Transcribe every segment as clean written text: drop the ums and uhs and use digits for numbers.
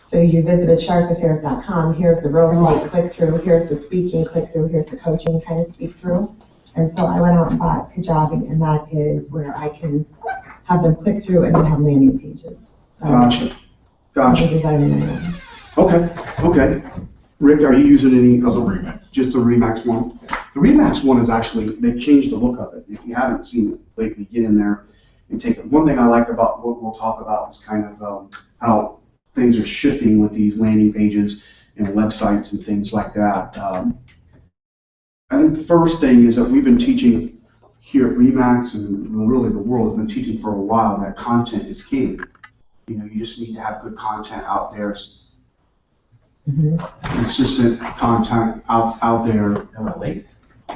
So you visited sharkaffairs.com, here's the real estate click-through, here's the speaking click-through, here's the coaching kind of speak-through. And so I went out and bought Kajabi, and that is where I can have them click through and then have landing pages. So Gotcha. I'm designing my own. Okay. Rick, are you using any of the Remax? Just the Remax one? The Remax one is actually, they've changed the look of it. If you haven't seen it lately, get in there and take it. One thing I like about what we'll talk about is kind of how things are shifting with these landing pages and websites and things like that. I think the first thing is that we've been teaching here at Remax and really the world has been teaching for a while that content is king. You know, you just need to have good content out there, consistent content out there. Am I late?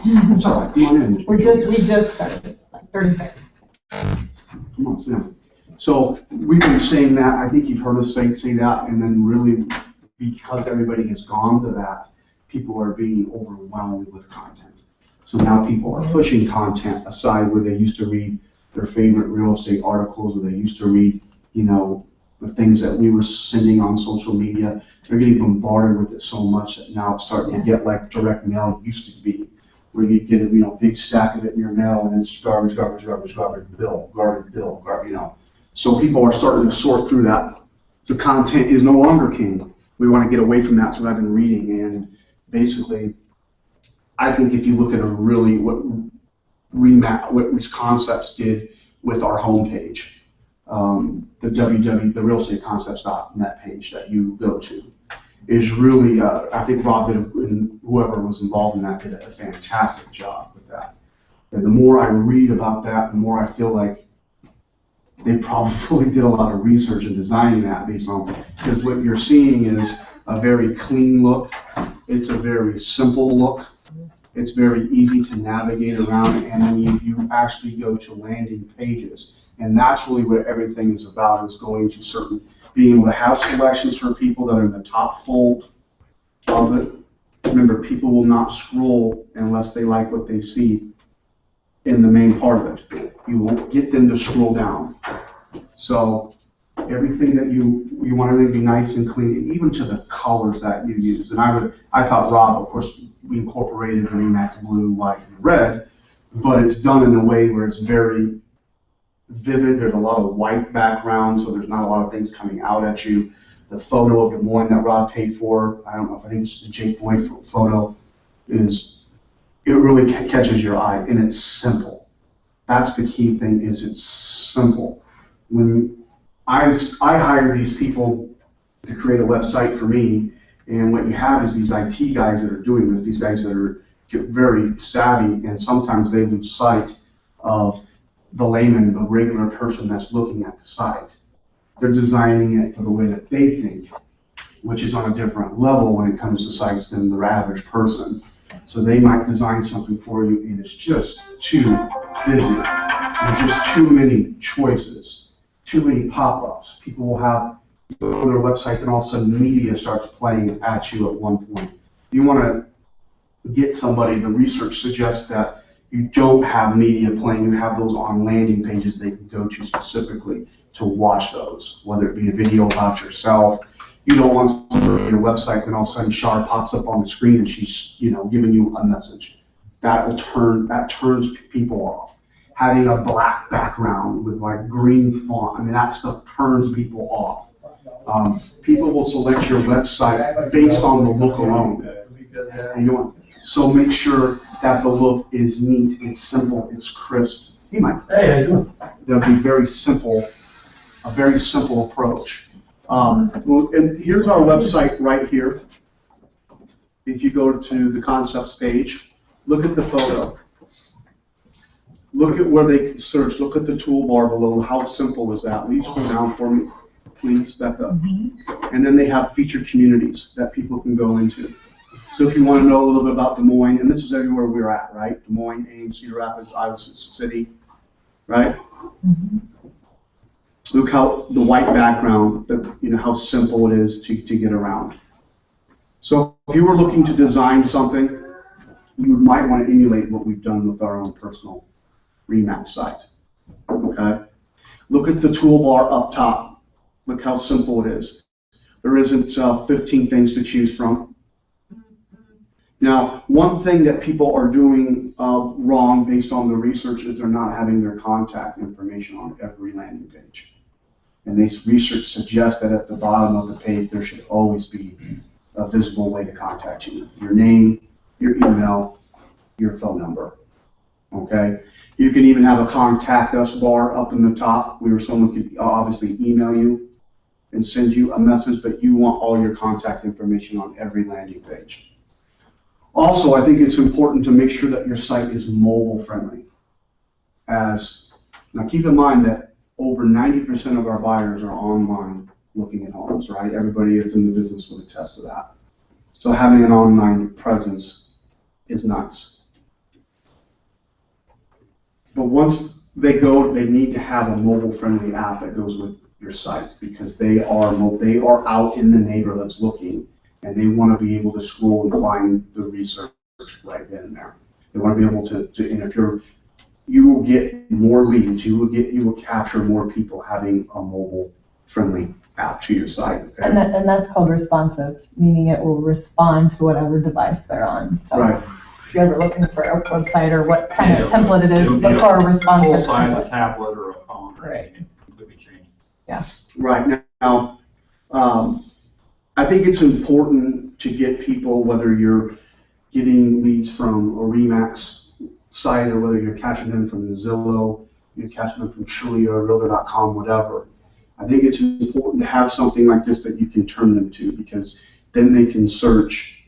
That's all right. Come on in. We just started, like 30 seconds. Come on, sit down. So we've been saying that. I think you've heard us say that, and then really because everybody has gone to that, people are being overwhelmed with content. So now people are pushing content aside where they used to read their favorite real estate articles, or they used to read, you know, the things that we were sending on social media. They're getting bombarded with it so much that now it's starting to get like direct mail used to be, where you get a big stack of it in your mail and it's garbage, bill, you know. So people are starting to sort through that. The content is no longer king. We want to get away from that, so I've been reading, and basically, I think if you look at what Concepts did with our homepage, the realestateconcepts.net page that you go to, is really, I think Rob did, and whoever was involved in that did a fantastic job with that. And the more I read about that, the more I feel like they probably did a lot of research in designing that based on, because what you're seeing is a very clean look. It's a very simple look. It's very easy to navigate around, and then you actually go to landing pages. And that's really what everything is about, is going to being able to have selections for people that are in the top fold of it. Remember, people will not scroll unless they like what they see in the main part of it. You won't get them to scroll down. So everything that you want everything to be nice and clean, even to the colors that you use. And I thought Rob, of course, we incorporated the Remax blue, white, and red, but it's done in a way where it's very vivid. There's a lot of white background, so there's not a lot of things coming out at you. The photo of Des Moines that Rob paid for, I think it's the Jake Boyd photo, it really catches your eye, and it's simple. That's the key thing, is it's simple. When I hire these people to create a website for me, and what you have is these IT guys that are doing this, these guys that get very savvy, and sometimes they lose sight of the layman, the regular person that's looking at the site. They're designing it for the way that they think, which is on a different level when it comes to sites than the average person. So they might design something for you, and it's just too busy. There's just too many choices, too many pop-ups. People will have go to their websites, and all of a sudden media starts playing at you at one point. You want to get somebody, the research suggests that you don't have media playing, you have those on landing pages they can go to specifically to watch those, whether it be a video about yourself. You don't want somebody on your website and all of a sudden Char pops up on the screen and she's giving you a message. That turns people off. Having a black background with like green font, I mean, that stuff turns people off. People will select your website based on the look alone. So make sure that the look is neat, it's simple, it's crisp. Hey, Mike. Hey, how you doing? That'll be very simple, a very simple approach. And here's our website right here. If you go to the concepts page, look at the photo. Look at where they can search. Look at the toolbar below. How simple is that? Will you scroll down for me, please, Becca? And then they have featured communities that people can go into. So if you want to know a little bit about Des Moines, and this is everywhere we're at, right? Des Moines, Ames, Cedar Rapids, Iowa City, right? Look how the white background, how simple it is to get around. So if you were looking to design something, you might want to emulate what we've done with our own personal Remax site. Okay? Look at the toolbar up top. Look how simple it is. There isn't 15 things to choose from. Now, one thing that people are doing wrong based on the research is they're not having their contact information on every landing page. And this research suggests that at the bottom of the page, there should always be a visible way to contact you. Your name, your email, your phone number, okay? You can even have a contact us bar up in the top where someone could obviously email you and send you a message, but you want all your contact information on every landing page. Also, I think it's important to make sure that your site is mobile friendly. Now keep in mind that over 90% of our buyers are online looking at homes, right? Everybody that's in the business would attest to that. So having an online presence is nice. But once they go, they need to have a mobile friendly app that goes with your site because they are out in the neighborhoods looking. And they want to be able to scroll and find the research right then and there. They want to be able to and if you will get more leads, you will capture more people having a mobile friendly app to your site. Okay? And that's called responsive, meaning it will respond to whatever device they're on. So right. If you're ever looking for a website or what kind of template it is, look for a responsive. Full size a tablet or a phone, right? Completely changed. Yeah. Right now. I think it's important to get people, whether you're getting leads from a Remax site or whether you're catching them from Zillow, you're catching them from Trulia, Realtor.com, whatever. I think it's important to have something like this that you can turn them to because then they can search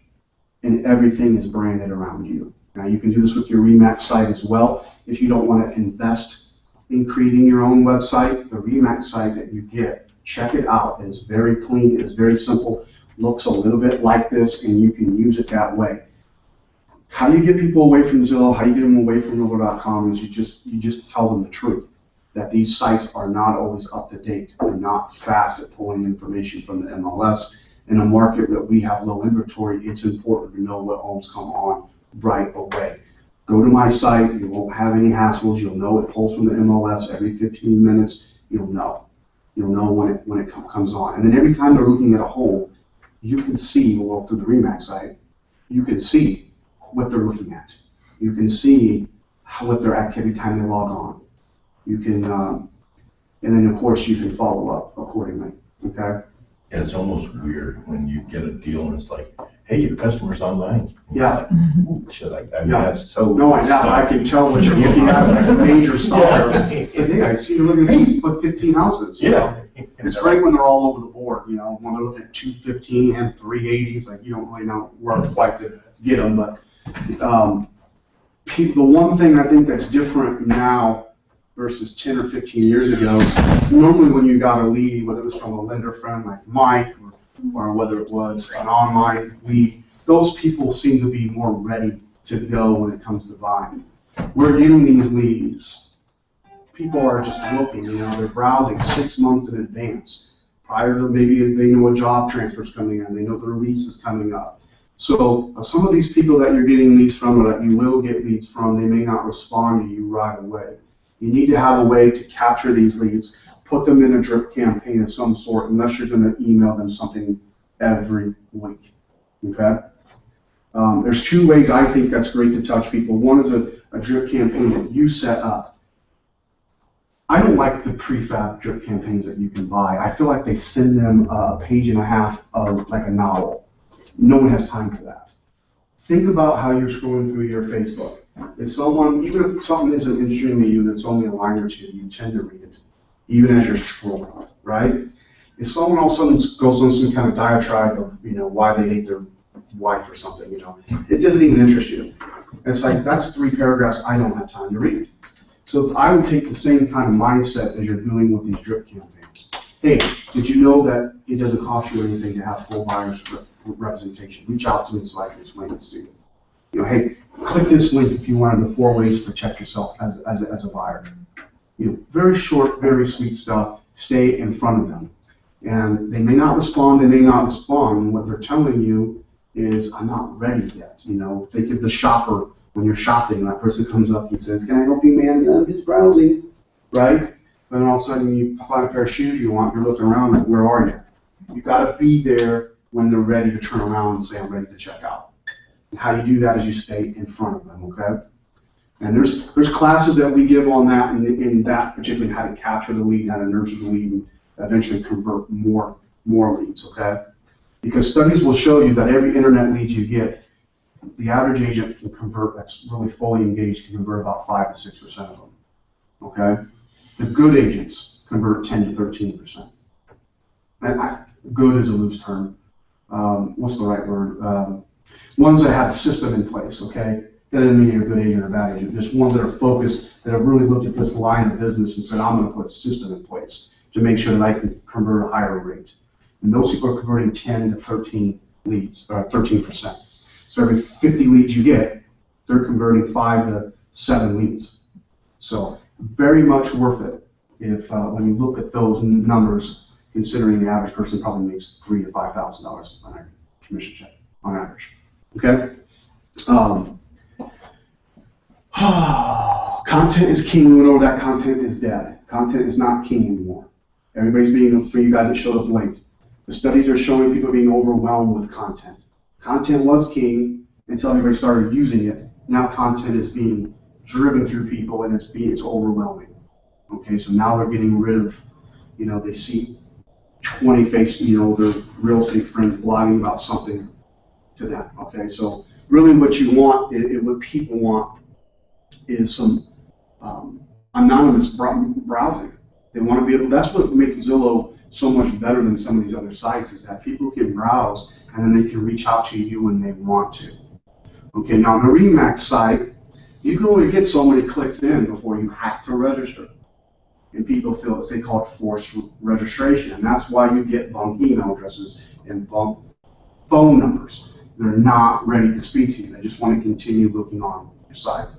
and everything is branded around you. Now you can do this with your Remax site as well. If you don't want to invest in creating your own website, the Remax site that you get, check it out. It is very clean. It is very simple. Looks a little bit like this, and you can use it that way. How do you get people away from Zillow? How do you get them away from Realtor.com? Is you just tell them the truth that these sites are not always up to date. They're not fast at pulling information from the MLS. In a market that we have low inventory, it's important to know what homes come on right away. Go to my site. You won't have any hassles. You'll know it pulls from the MLS every 15 minutes. You'll know. You'll know when it comes on. And then every time they're looking at a home, you can see, well, through the Remax site, you can see what they're looking at. You can see what their activity time they log on. You can, and then of course you can follow up accordingly, okay? Yeah, it's almost weird when you get a deal and it's like, hey, your customer's online. Yeah. Like, shit like that. I mean, that's so. No, I can tell what you're looking at, like a major star. Yeah, I see you're looking at 15 houses. Yeah. It's great when they're all over the board, you know, when they're looking at 215 and 380s, like you don't really know where quite to get them, but the one thing I think that's different now versus 10 or 15 years ago is normally when you got a lead, whether it was from a lender friend like Mike or whether it was an online lead, those people seem to be more ready to go when it comes to buying. We're getting these leads. People are just looking, you know, they're browsing 6 months in advance. Prior to maybe they know a job transfer is coming in, they know their lease is coming up. So some of these people that you're getting leads from or that you will get leads from, they may not respond to you right away. You need to have a way to capture these leads, put them in a drip campaign of some sort, unless you're going to email them something every week, okay? There's two ways I think that's great to touch people. One is a drip campaign that you set up. I don't like the prefab drip campaigns that you can buy. I feel like they send them a page and a half of like a novel. No one has time for that. Think about how you're scrolling through your Facebook. If someone, even if something isn't interesting to you and it's only a line or two, you tend to read it, even as you're scrolling, right? If someone all of a sudden goes on some kind of diatribe of, you know, why they hate their wife or something, you know, it doesn't even interest you. It's like, that's 3 paragraphs I don't have time to read. So if I would take the same kind of mindset as you're doing with these drip campaigns. Hey, did you know that it doesn't cost you anything to have full buyers representation? Reach out to me so I can explain this to you. You know, hey, click this link if you wanted the 4 ways to protect yourself as a buyer. You know, very short, very sweet stuff. Stay in front of them. And they may not respond, they may not respond. What they're telling you is, I'm not ready yet. You know, think of the shopper when you're shopping. That person comes up and says, can I help you, man? I'm just browsing, right? Then all of a sudden you find a pair of shoes you want, you're looking around, like, where are you? You gotta be there when they're ready to turn around and say, I'm ready to check out. And how you do that is you stay in front of them, okay? And there's classes that we give on that, in that particularly how to capture the lead, how to nurture the lead, and eventually convert more leads, okay? Because studies will show you that every internet lead you get, the average agent can convert, that's really fully engaged, can convert about 5 to 6% of them, okay? The good agents convert 10 to 13%. And good is a loose term. What's the right word? Ones that have a system in place, okay? That doesn't mean you're a good agent or a bad agent. Just ones that are focused, that have really looked at this line of business and said, I'm going to put a system in place to make sure that I can convert a higher rate. And those people are converting 10 to 13 leads, or 13%. So every 50 leads you get, they're converting 5 to 7 leads. So very much worth it if when you look at those numbers, considering the average person probably makes $3,000 to $5,000 on a commission check on average. Okay. Content is king. We went over that. Content is dead. Content is not king anymore. Everybody's being, for you guys that showed up late, the studies are showing people being overwhelmed with content. Content was king until everybody started using it. Now content is being driven through people and it's overwhelming. Okay, so now they're getting rid of, they see 20 their real estate friends blogging about something to them. Okay, so really what you want, what people want is some anonymous browsing. They want to be able, that's what makes Zillow so much better than some of these other sites, is that people can browse and then they can reach out to you when they want to. Okay, now the Remax site, you can only get so many clicks in before you have to register. And people feel they call it forced registration, and that's why you get bunk email addresses and bunk phone numbers. They're not ready to speak to you. They just want to continue looking on your site.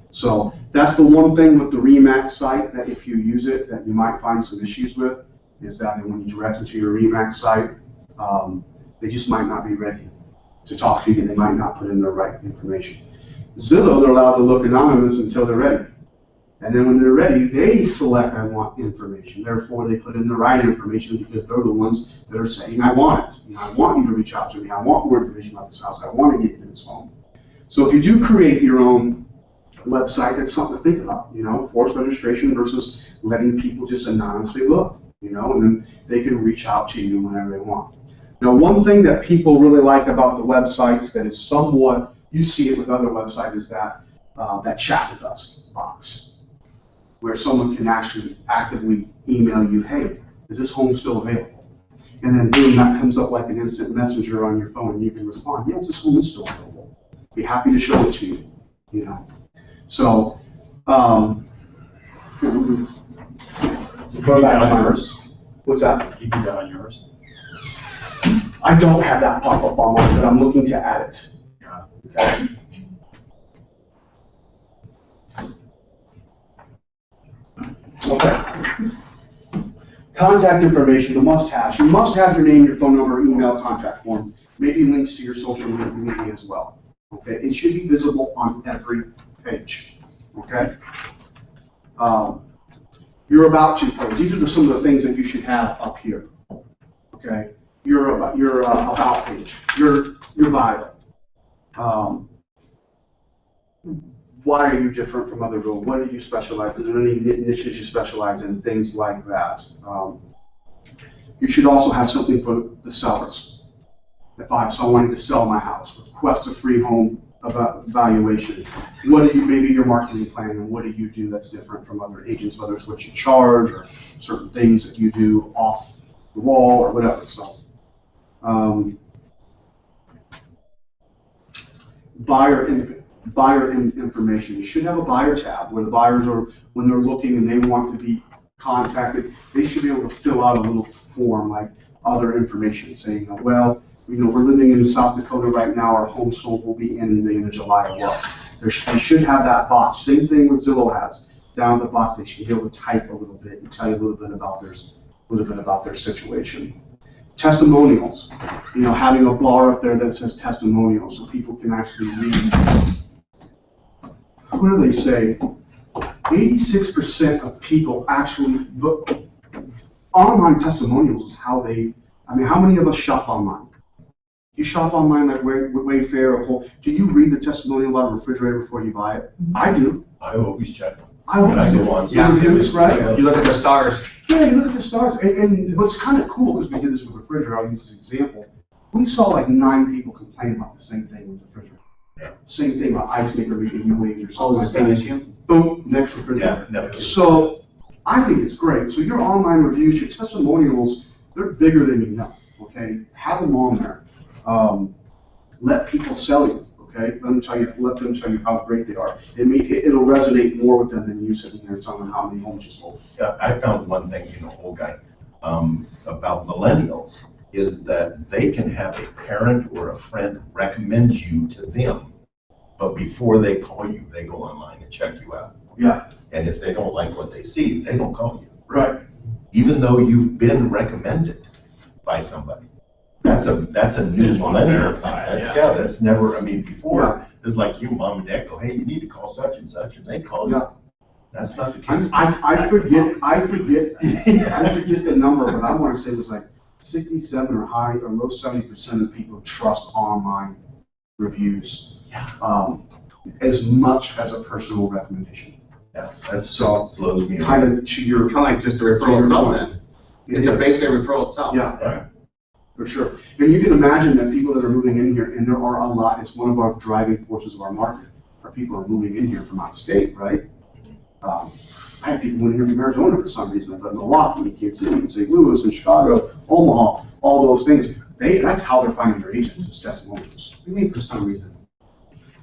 So that's the one thing with the Remax site that if you use it that you might find some issues with, is that when you direct them to your Remax site, they just might not be ready to talk to you. They might not put in the right information. Zillow, they're allowed to look anonymous until they're ready. And then when they're ready, they select, I want information. Therefore, they put in the right information because they're the ones that are saying, I want it. I want you to reach out to me. I want more information about this house. I want to get you this home. So if you do create your own website, that's something to think about. Forced registration versus letting people just anonymously look. And then they can reach out to you whenever they want. Now, one thing that people really like about the websites that is somewhat, you see it with other websites, is that that chat with us box, where someone can actually actively email you, hey, is this home still available? And then boom, that comes up like an instant messenger on your phone, and you can respond, yes, this home is still available. Be happy to show it to you. So, Go back on yours. What's that? You do that on yours. I don't have that pop up on mine, but I'm looking to add it. Okay. Okay. Contact information, the must-haves. You must have your name, your phone number, email, contact form, maybe links to your social media as well. Okay. It should be visible on every page. Okay. Your about to page. These are some of the things that you should have up here. Okay. Your about page. Your bio. Why are you different from other people? What do you specialize in? Is there any niches you specialize in? Things like that. You should also have something for the sellers. If I wanted to sell my house, request a free home evaluation. What do you, maybe your marketing plan, and what do you do that's different from other agents, whether it's what you charge or certain things that you do off the wall or whatever. So, buyer information. You should have a buyer tab where the buyers are, when they're looking and they want to be contacted, they should be able to fill out a little form like other information saying, well, we're living in South Dakota right now, our home sold will be in the July of what. They should have that box. Same thing with Zillow has. Down at the box, they should be able to type a little bit and tell you a little bit about their situation. Testimonials. Having a bar up there that says testimonials so people can actually read. What do they say? 86% of people actually look. Online testimonials is how they I mean, how many of us shop online? You shop online like Wayfair or Kohl. Do you read the testimonial about a refrigerator before you buy it? I do. I always check them. I always When I do. go on Yeah, reviews, right? You look at the stars. Yeah, you look at the stars. And what's kind of cool, because we did this with the refrigerator, I'll use this example. We saw like 9 people complain about the same thing with the refrigerator. Yeah. Same thing about ice maker making you waves or something Oh, the like same that. issue? Boom, next refrigerator. Yeah, no. So I think it's great. So your online reviews, your testimonials, they're bigger than you know, okay? Have them on there. Let people sell you, okay? Let them tell you how great they are. It'll resonate more with them than you sitting there telling them how many homes you sold. I found one thing, old guy, about millennials is that they can have a parent or a friend recommend you to them, but before they call you, they go online and check you out. Yeah. And if they don't like what they see, they don't call you. Right. Even though you've been recommended by somebody. That's a new just wanna millennial thing. verify it, Yeah, that's never, before, Yeah. it's like you, mom and dad go, hey, you need to call such and such, and they call you. Yeah. That's not the case. I forget the number, but I want to say it was like 67 or high or low 70% of people trust online reviews. Yeah. As much as a personal recommendation. Yeah, that's So, just blows me away. Kind of to your. Kind of like just a referral itself then. It's a basically a referral itself. Yeah, Right. for sure. And you can imagine that people that are moving in here, and there are a lot, it's one of our driving forces of our market, are people are moving in here from out of state, right? I had people moving here from Arizona for some reason, but Milwaukee, Kansas City, St. Louis, and Chicago, Omaha, all those things. That's how they're finding their agents, is testimonials. What do you mean for some reason?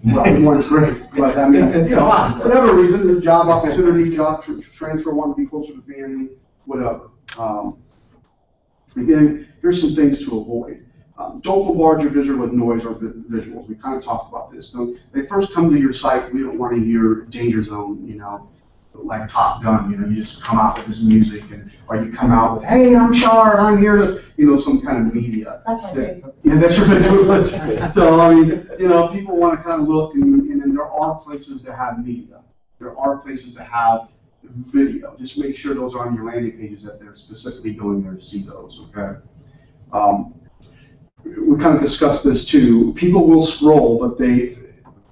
Well, one's great, but I mean, whatever reason, there's job opportunity, job transfer, want to be closer to family, whatever. Again, here's some things to avoid. Don't bombard your visitor with noise or visuals. We kind of talked about this. They first come to your site, we don't want to hear danger zone, like Top Gun, you just come out with this music, or you come out with, hey, I'm Char, I'm here to, some kind of media. That's my Facebook. Yeah, that's your Facebook. So, I mean, people want to kind of look, and there are places to have media. There are places to have video. Just make sure those are on your landing pages, that they're specifically going there to see those, okay? We kind of discussed this too. People will scroll, but they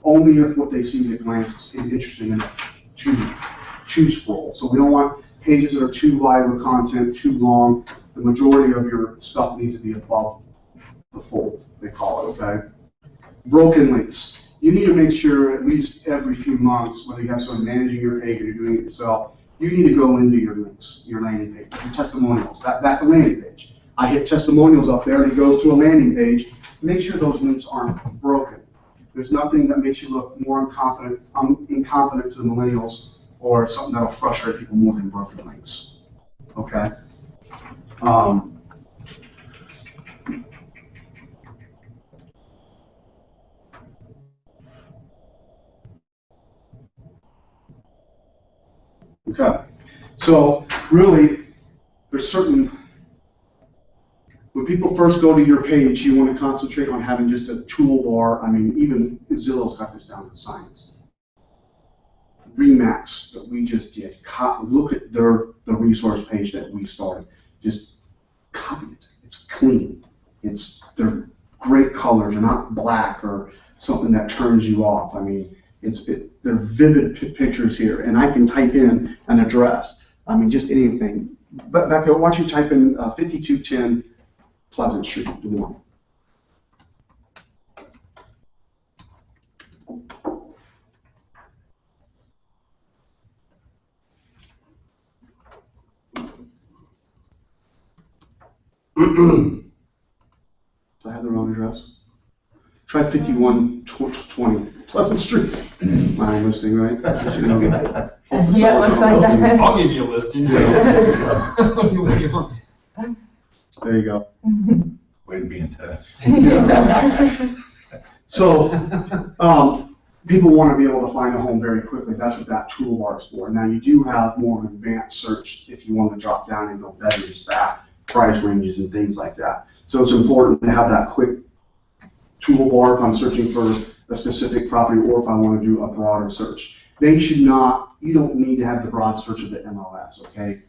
only if what they see at a glance is interesting enough to scroll. So we don't want pages that are too wide with content, too long. The majority of your stuff needs to be above the fold, they call it, okay? Broken links. You need to make sure at least every few months, whether you have someone managing your page or you're doing it yourself, you need to go into your links, your landing page, your testimonials. That's a landing page. I hit testimonials up there and it goes to a landing page. Make sure those links aren't broken. There's nothing that makes you look more incompetent to the millennials, or something that'll frustrate people more than broken links. Okay? Okay. So really, there's certain, when people first go to your page, you want to concentrate on having just a toolbar. I mean, even Zillow's got this down to science. Remax that we just did. Look at the resource page that we started. Just copy it. It's clean. They're great colors. They're not black or something that turns you off. I mean, they're vivid pictures here, and I can type in an address. I mean, just anything. But Becca, why don't you type in 5210 Pleasant Street, Des Moines. Do I have the wrong address? Try 5120 Pleasant Street. I'm listening, right? Yeah, it looks like that. I'll give you a listing. What do you want? There you go. Way to be in touch. So, people want to be able to find a home very quickly. That's what that toolbar is for. Now, you do have more of an advanced search if you want to drop down and go bedroom, staff, price ranges, and things like that. So it's important to have that quick toolbar if I'm searching for a specific property, or if I want to do a broader search. You don't need to have the broad search of the MLS, okay?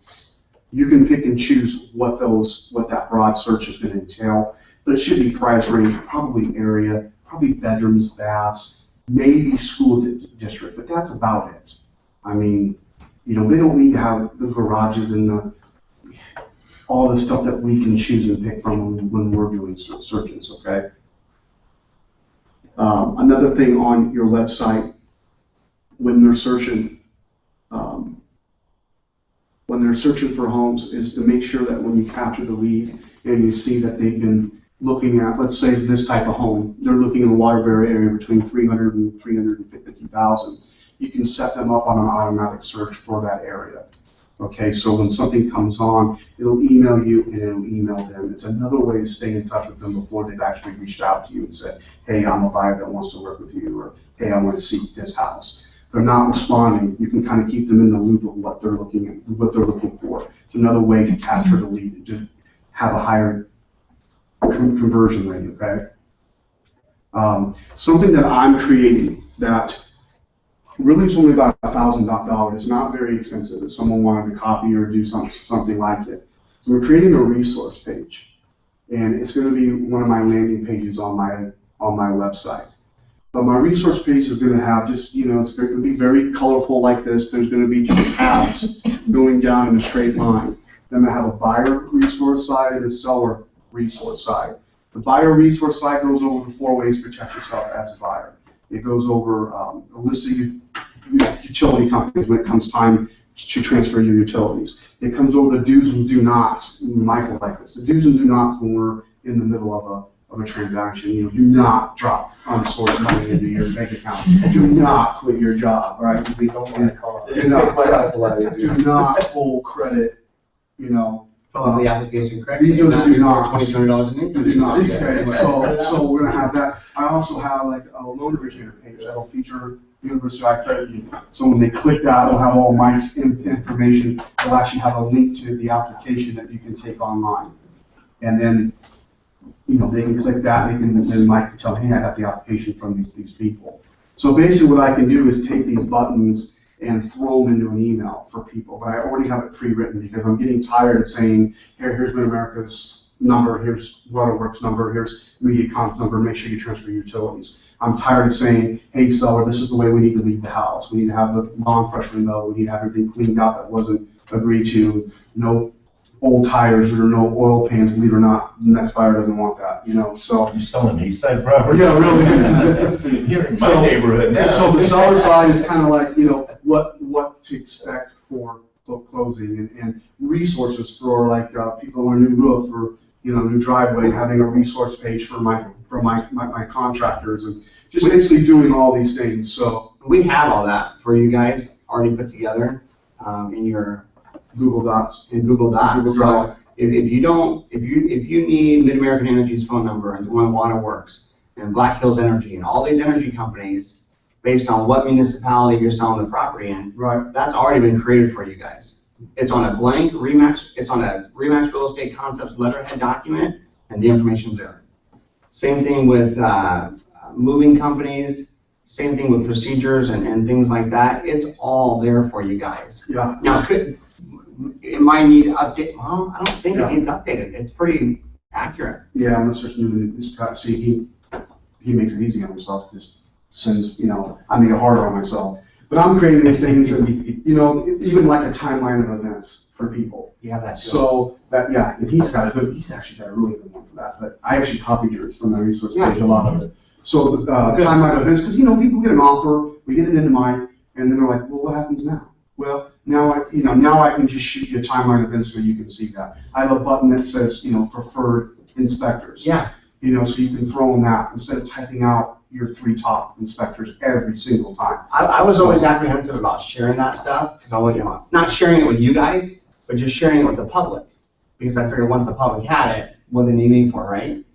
You can pick and choose what that broad search is going to entail, but it should be price range, probably area, probably bedrooms, baths, maybe school district, but that's about it. I mean, they don't need to have the garages and all the stuff that we can choose and pick from when we're doing searches, okay? Another thing on your website, when they're searching for homes, is to make sure that when you capture the lead and you see that they've been looking at, let's say this type of home, they're looking in the Waterbury area between 300 and 350,000. You can set them up on an automatic search for that area. Okay, so when something comes on, it'll email you and it'll email them. It's another way to stay in touch with them before they've actually reached out to you and said, hey, I'm a buyer that wants to work with you, or hey, I want to see this house. If they're not responding, you can kind of keep them in the loop of what they're looking for. It's another way to capture the lead and just have a higher conversion rate, okay? Something that I'm creating that really is only about $1,000. It's not very expensive if someone wanted to copy or do something like it. So we're creating a resource page, and it's going to be one of my landing pages on my website. But my resource page is going to have just, it's going to be very colorful like this. There's going to be just tabs going down in a straight line. Then I have a buyer resource side and a seller resource side. The buyer resource side goes over the 4 ways to protect yourself as a buyer. It goes over a list of utility companies when it comes time to transfer your utilities. It comes over the do's and do nots. Michael like this. The do's and do nots when we're in the middle of a transaction. Do not drop unsourced money into your bank account. Do not quit your job. Right? We don't want to call it. Do not pull credit. Fill out the application correctly. These are the do nots. $2,200 in income. Do not. Okay, so we're gonna have that. I also have like a loan originator page that'll feature University of Credit Union. So when they click that, it'll have all my information. It'll actually have a link to the application that you can take online. And then, they can click that, and then Mike can tell me, hey, I got the application from these people. So basically what I can do is take these buttons and throw them into an email for people. But I already have it pre-written because I'm getting tired of saying, here's Mid-America's number, here's Waterworks number, here's MediaCom's number, make sure you transfer your utilities. I'm tired of saying, hey seller, this is the way we need to leave the house. We need to have the lawn freshly mowed, we need to have everything cleaned out that wasn't agreed to, no old tires or no oil pans, believe it or not, the next buyer doesn't want that, so. You're selling east side property? Yeah, really. You're in my neighborhood now. And so the seller side is kind of like, what to expect for closing and resources for like people on a new roof or new driveway, having a resource page for my contractors and just basically doing all these things. So We have all that for you guys already put together in your Google Docs. Google Docs. Google Drive. So if you need Mid-American Energy's phone number and one Waterworks and Black Hills Energy and all these energy companies, based on what municipality you're selling the property in, Right. that's already been created for you guys. It's on a blank Remax. It's on a Remax Real Estate Concepts letterhead document, and the information's there. Same thing with moving companies. Same thing with procedures and things like that. It's all there for you guys. Yeah. Now, it might need update. Well, I don't think Yeah. it needs updated. It's pretty accurate. Yeah, unless there's this guy, see, he makes it easy on himself, just sends, I make it harder on myself. But I'm creating these things and, even like a timeline of events for people. You have that too. So that, yeah, and he's actually got a really good one for that, but I actually copied yours from my resource page, a lot of it. So the timeline of events, because, people get an offer, we get it into mine, and then they're like, well, what happens now? Well, now I can just shoot you a timeline event so you can see that. I have a button that says, preferred inspectors. Yeah. So you can throw in that instead of typing out your 3 top inspectors every single time. I was always apprehensive about sharing that stuff because I was, not sharing it with you guys, but just sharing it with the public. Because I figured once the public had it, what they need me for, right?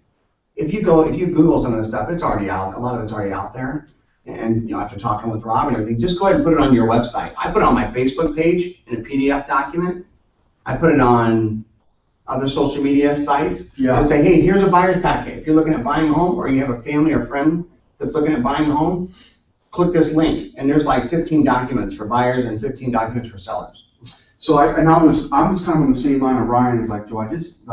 If you Google some of this stuff, it's already out. A lot of it's already out there. And after talking with Rob and everything, just go ahead and put it on your website. I put it on my Facebook page in a PDF document. I put it on other social media sites. Yeah. Just say, hey, here's a buyer's packet. If you're looking at buying a home or you have a family or friend that's looking at buying a home, click this link. And there's like 15 documents for buyers and 15 documents for sellers. So I was kind of on the same line of Ryan. It's like, do I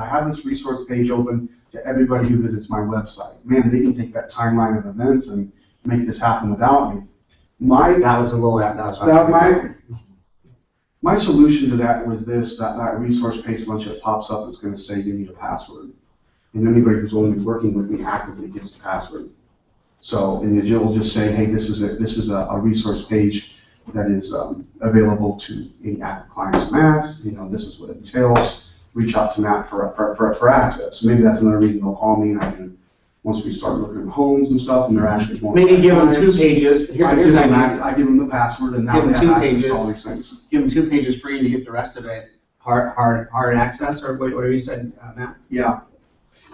have this resource page open to everybody who visits my website? Man, they can take that timeline of events and make this happen without me. That was a little, that was My solution to that was this, that resource page, once it pops up, it's gonna say you need a password. And anybody who's only working with me actively gets the password. So, and it'll just say, hey, this is a resource page that is available to any active clients of Matt's. This is what it entails. Reach out to Matt for access. Maybe that's another reason they'll call me, and I can, once we start looking at homes and stuff, and they're actually going. Maybe give them 2 pages. I give them the password, and now Give they them have 2 access pages. to all these things. Give them 2 pages free to get the rest of it hard access, or whatever you said, Matt. Yeah.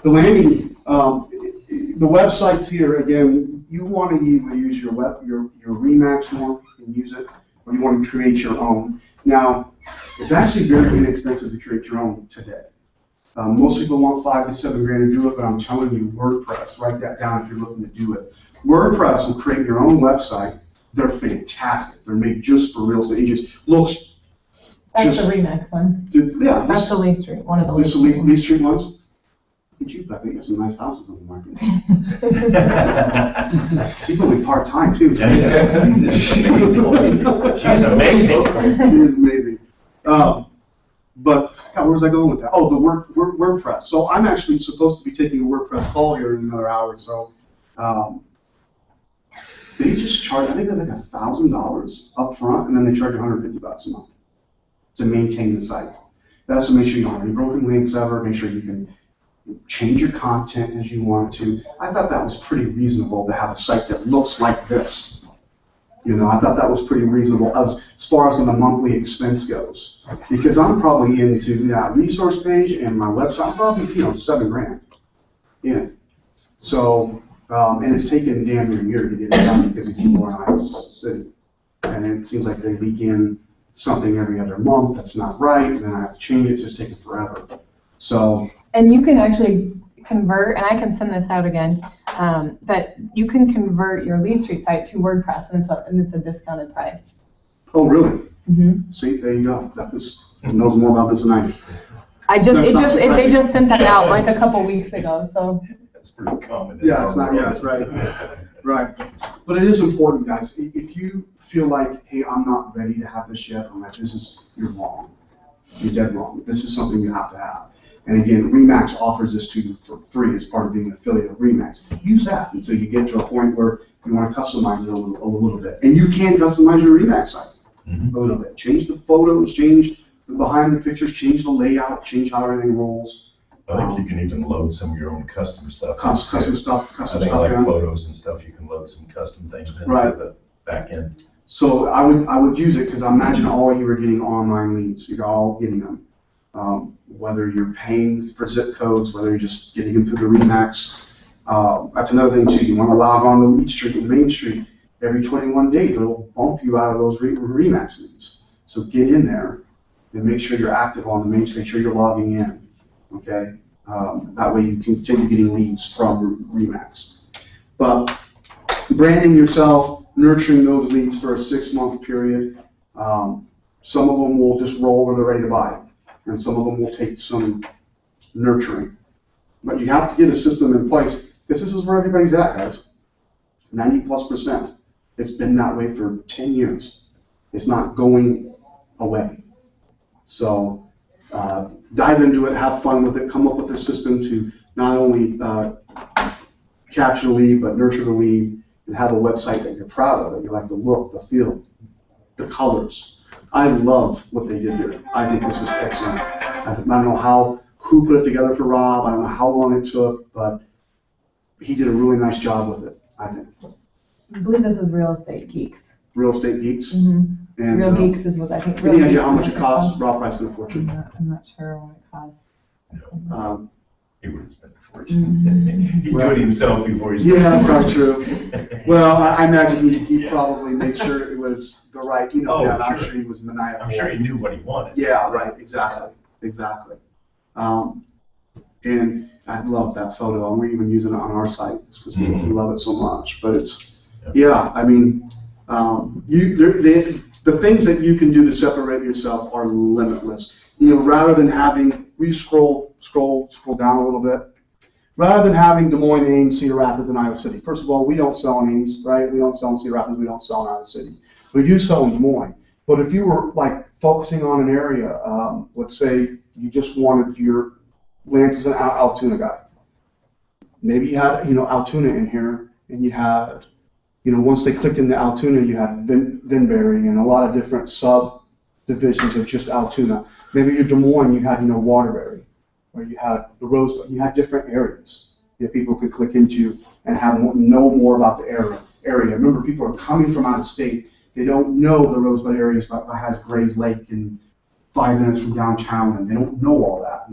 The landing, the websites here, again, you want to either use your Remax more and use it, or you want to create your own. Now, it's actually very inexpensive to create your own today. Most people want $5 to $7 grand to do it, but I'm telling you, WordPress, write that down if you're looking to do it. WordPress will create your own website. They're fantastic. They're made just for real estate. It just looks. That's the Remax one. Yeah. That's the Lee Street, one of the This Lee Street Lee Street ones. I think there's some nice houses on the market. She's only part-time too. She's amazing. She is amazing. But where was I going with that? Oh, the WordPress. So I'm actually supposed to be taking a WordPress call here in another hour or so. They just charge, I think they're like $1,000 up front, and then they charge $150 a month to maintain the site. That's to make sure you don't have any broken links ever, make sure you can change your content as you want to. I thought that was pretty reasonable to have a site that looks like this. I thought that was pretty reasonable as far as the monthly expense goes. Because I'm probably into that resource page and my website, probably, $7 grand. Yeah. So, and it's taken damn near a year to get it done because of people in Iowa City. And it seems like they leak in something every other month that's not right, and then I have to change it, it's just taking forever. So. And you can actually convert, and I can send this out again, but you can convert your Lee Street site to WordPress, and it's a discounted price. Oh, really? Mm-hmm. See, there you go. That knows more about this than I do. They just sent that out like a couple weeks ago, so. That's pretty common. Yeah, it's not, yeah, it's right. Right. But it is important, guys. If you feel like, hey, I'm not ready to have this yet, you're wrong. You're dead wrong. This is something you have to have. And again, Remax offers this to you for free as part of being an affiliate of Remax. Use that until you get to a point where you want to customize it a little bit. And you can customize your Remax site a little bit. Change the photos, change the behind the pictures, change the layout, change how everything rolls. I think you can even load some of your own custom stuff. Custom stuff. I think like photos and stuff, you can load some custom things into the back end. So I would use it because I imagine all you are getting online leads. You're all getting them. Whether you're paying for zip codes, whether you're just getting them through the Remax. That's another thing too. You want to log on to Lead Street and Main Street every 21 days. It'll bump you out of those Remax leads. So get in there and make sure you're active on the Main Street. Make sure you're logging in. Okay. That way you continue getting leads from Remax. But branding yourself, nurturing those leads for a 6-month period. Some of them will just roll when they're ready to buy. And some of them will take some nurturing. But you have to get a system in place, because this is where everybody's at, guys. 90+%. It's been that way for 10 years. It's not going away. So dive into it, have fun with it, come up with a system to not only capture the lead, but nurture the lead, and have a website that you're proud of, that you like the look, the feel, the colors. I love what they did here. I think this is excellent. I don't know who put it together for Rob. I don't know how long it took, but he did a really nice job with it, I think. I believe this was Real Estate Geeks. Real Estate Geeks. Mm-hmm. And, Real Geeks is what I think. Any idea how much it cost? Rob probably spent a fortune. I'm not sure what it costs. He would have spent a fortune. He'd do it himself before he Yeah, that's probably true. Well, I imagine he probably made sure it was the right, I'm sure he was maniacal. I'm sure he knew what he wanted. Yeah, right, exactly. And I love that photo, and we're even using it on our site because we love it so much. But it's, I mean, the things that you can do to separate yourself are limitless. You know, rather than having, we scroll down a little bit. Rather than having Des Moines, Ames, Cedar Rapids, and Iowa City. First of all, we don't sell in Ames, right? We don't sell in Cedar Rapids, we don't sell in Iowa City. We do sell in Des Moines. But if you were like focusing on an area, let's say you just wanted Lance is an Altoona guy. Maybe you had, Altoona in here, and you had, once they clicked into Altoona, you had Vinberry and a lot of different subdivisions of just Altoona. Maybe you're Des Moines, you had, Waterbury, or you had the Rosebud. You had different areas that people could click into and know more about the area. Remember, people are coming from out of state. They don't know the Rosebud area has Gray's Lake and 5 minutes from downtown, and they don't know all that,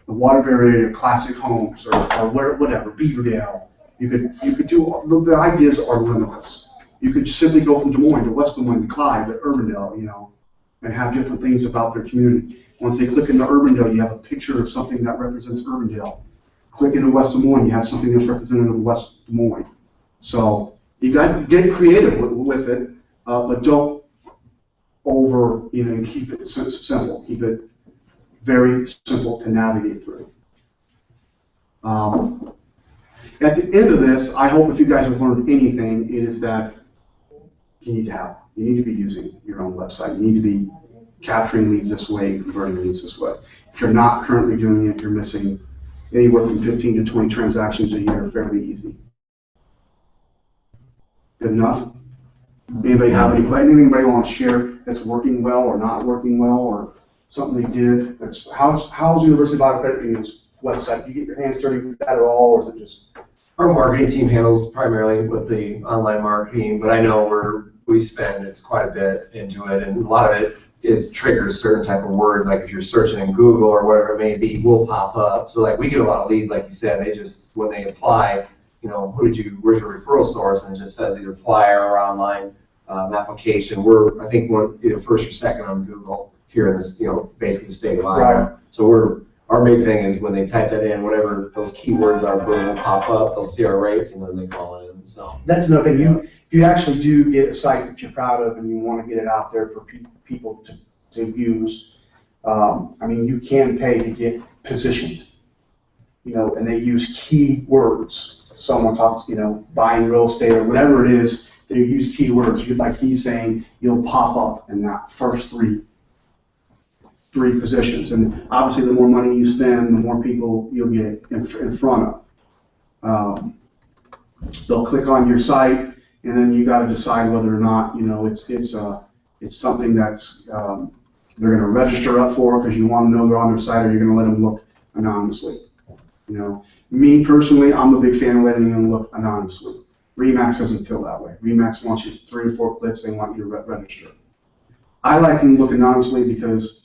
The Waterbury area, Classic Homes, or whatever, Beaverdale. You could do, the ideas are limitless. You could simply go from Des Moines to West Des Moines to Clyde to Urbandale, and have different things about their community. Once they click into Urbandale, you have a picture of something that represents Urbandale. Click into West Des Moines, you have something that's representative of West Des Moines. So you guys get creative with it, but don't keep it simple. Keep it very simple to navigate through. At the end of this, I hope if you guys have learned anything, it is that you need to have. You need to be using your own website. You need to be capturing leads this way, converting leads this way. If you're not currently doing it, you're missing anywhere from 15 to 20 transactions a year, fairly easy. Good enough? Anybody have anything anybody want to share that's working well or not working well, or something they did? How's University of Iowa Credit Union's website? Do you get your hands dirty with that at all, or is it just? Our marketing team handles primarily with the online marketing, but I know we spend quite a bit into it, and a lot of it triggers certain type of words, like if you're searching in Google or whatever it may be, will pop up. So like we get a lot of leads, like you said, they just, when they apply, where's your referral source, and it just says either flyer or online application. I think we're either first or second on Google here in this, basically the state of Iowa. Right. So our big thing is when they type that in, whatever those keywords are, boom, will pop up, they'll see our rates, and then they call in. So that's another thing. If you actually do get a site that you're proud of and you want to get it out there for people to use, you can pay to get positioned, and they use keywords. Someone talks, buying real estate or whatever it is, they use keywords. Like he's saying, you'll pop up in that first three positions. And obviously the more money you spend, the more people you'll get in front of. They'll click on your site, and then you got to decide whether or not, it's something that's they're going to register up for because you want to know they're on their site, or you're going to let them look anonymously. Me personally, I'm a big fan of letting them look anonymously. RE/MAX doesn't feel that way. RE/MAX wants you 3 or 4 clicks, they want you to register. I like them to look anonymously because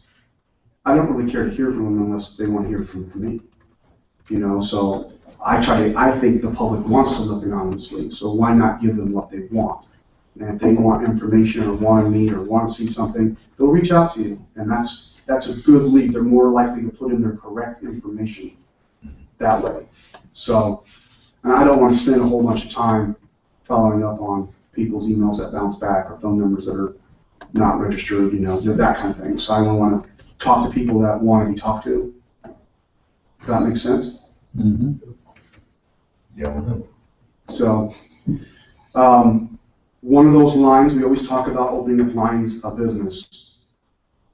I don't really care to hear from them unless they want to hear from me. So I think the public wants to look anonymously, so why not give them what they want? And if they want information or want to meet or want to see something, they'll reach out to you, and that's a good lead. They're more likely to put in their correct information that way. So, and I don't want to spend a whole bunch of time following up on people's emails that bounce back or phone numbers that are not registered, that kind of thing. So I want to talk to people that want to be talked to. Does that make sense? Mm-hmm. Yeah. So, one of those lines, we always talk about opening up lines of business,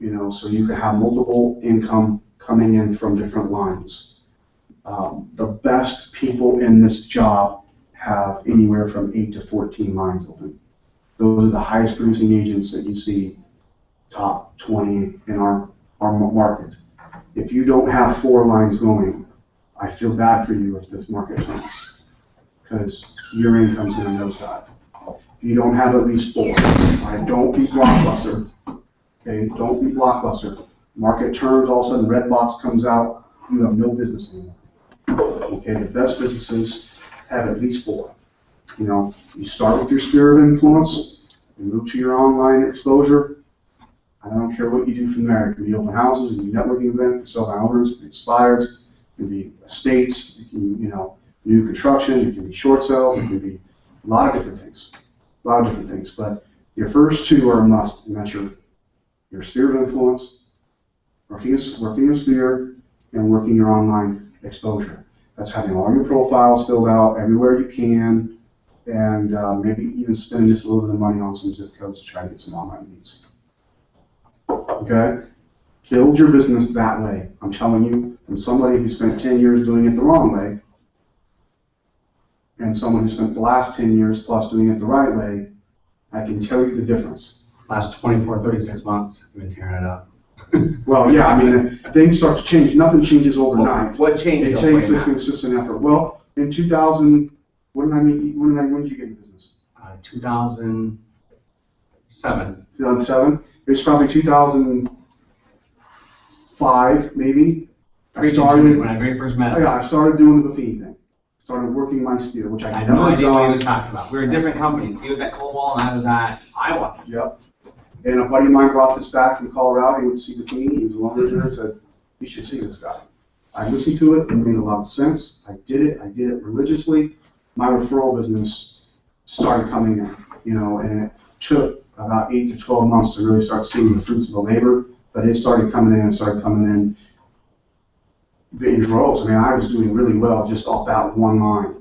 so you can have multiple income coming in from different lines. The best people in this job have anywhere from 8 to 14 lines open. Those are the highest producing agents that you see, top 20 in our market. If you don't have 4 lines going, I feel bad for you if this market turns, because your income's going to nosedive. If you don't have at least 4, don't be Blockbuster. Okay, don't be Blockbuster. Market turns, all of a sudden red box comes out, you have no business anymore. Okay, the best businesses have at least 4. You start with your sphere of influence, you move to your online exposure. I don't care what you do from there. It can be open houses, it can be networking events, for sell-by owners, it can be expireds, it can be estates, it can, new construction, it can be short sales, it can be a lot of different things. But Your first two are a must, and that's your sphere of influence, working a sphere, and working your online exposure. That's having all your profiles filled out everywhere you can, and maybe even spending just a little bit of money on some zip codes to try to get some online leads. Okay? Build your business that way. I'm telling you, from somebody who spent 10 years doing it the wrong way, and someone who spent the last 10 years plus doing it the right way, I can tell you the difference. Last 24, 36 months, we've been tearing it up. Well, yeah, I mean, things start to change. Nothing changes overnight. What changed? It takes a consistent effort. Well, in 2000, when did you get in business? 2007. 2007? It was probably 2005, maybe. When I very first met him. Yeah, I started doing the Buffini thing. Started working my sphere, which I I had had no never idea what he done. was talking about. We were different companies. He was at Cobalt and I was at Iowa. Yep. And a buddy of mine brought this back from Colorado. He went to see Buffini. He was a loan originator and said, "You should see this guy." I listened to it. It made a lot of sense. I did it religiously. My referral business started coming in, and it took about 8 to 12 months to really start seeing the fruits of the labor. But it started coming in in droves. I mean, I was doing really well just off that one line.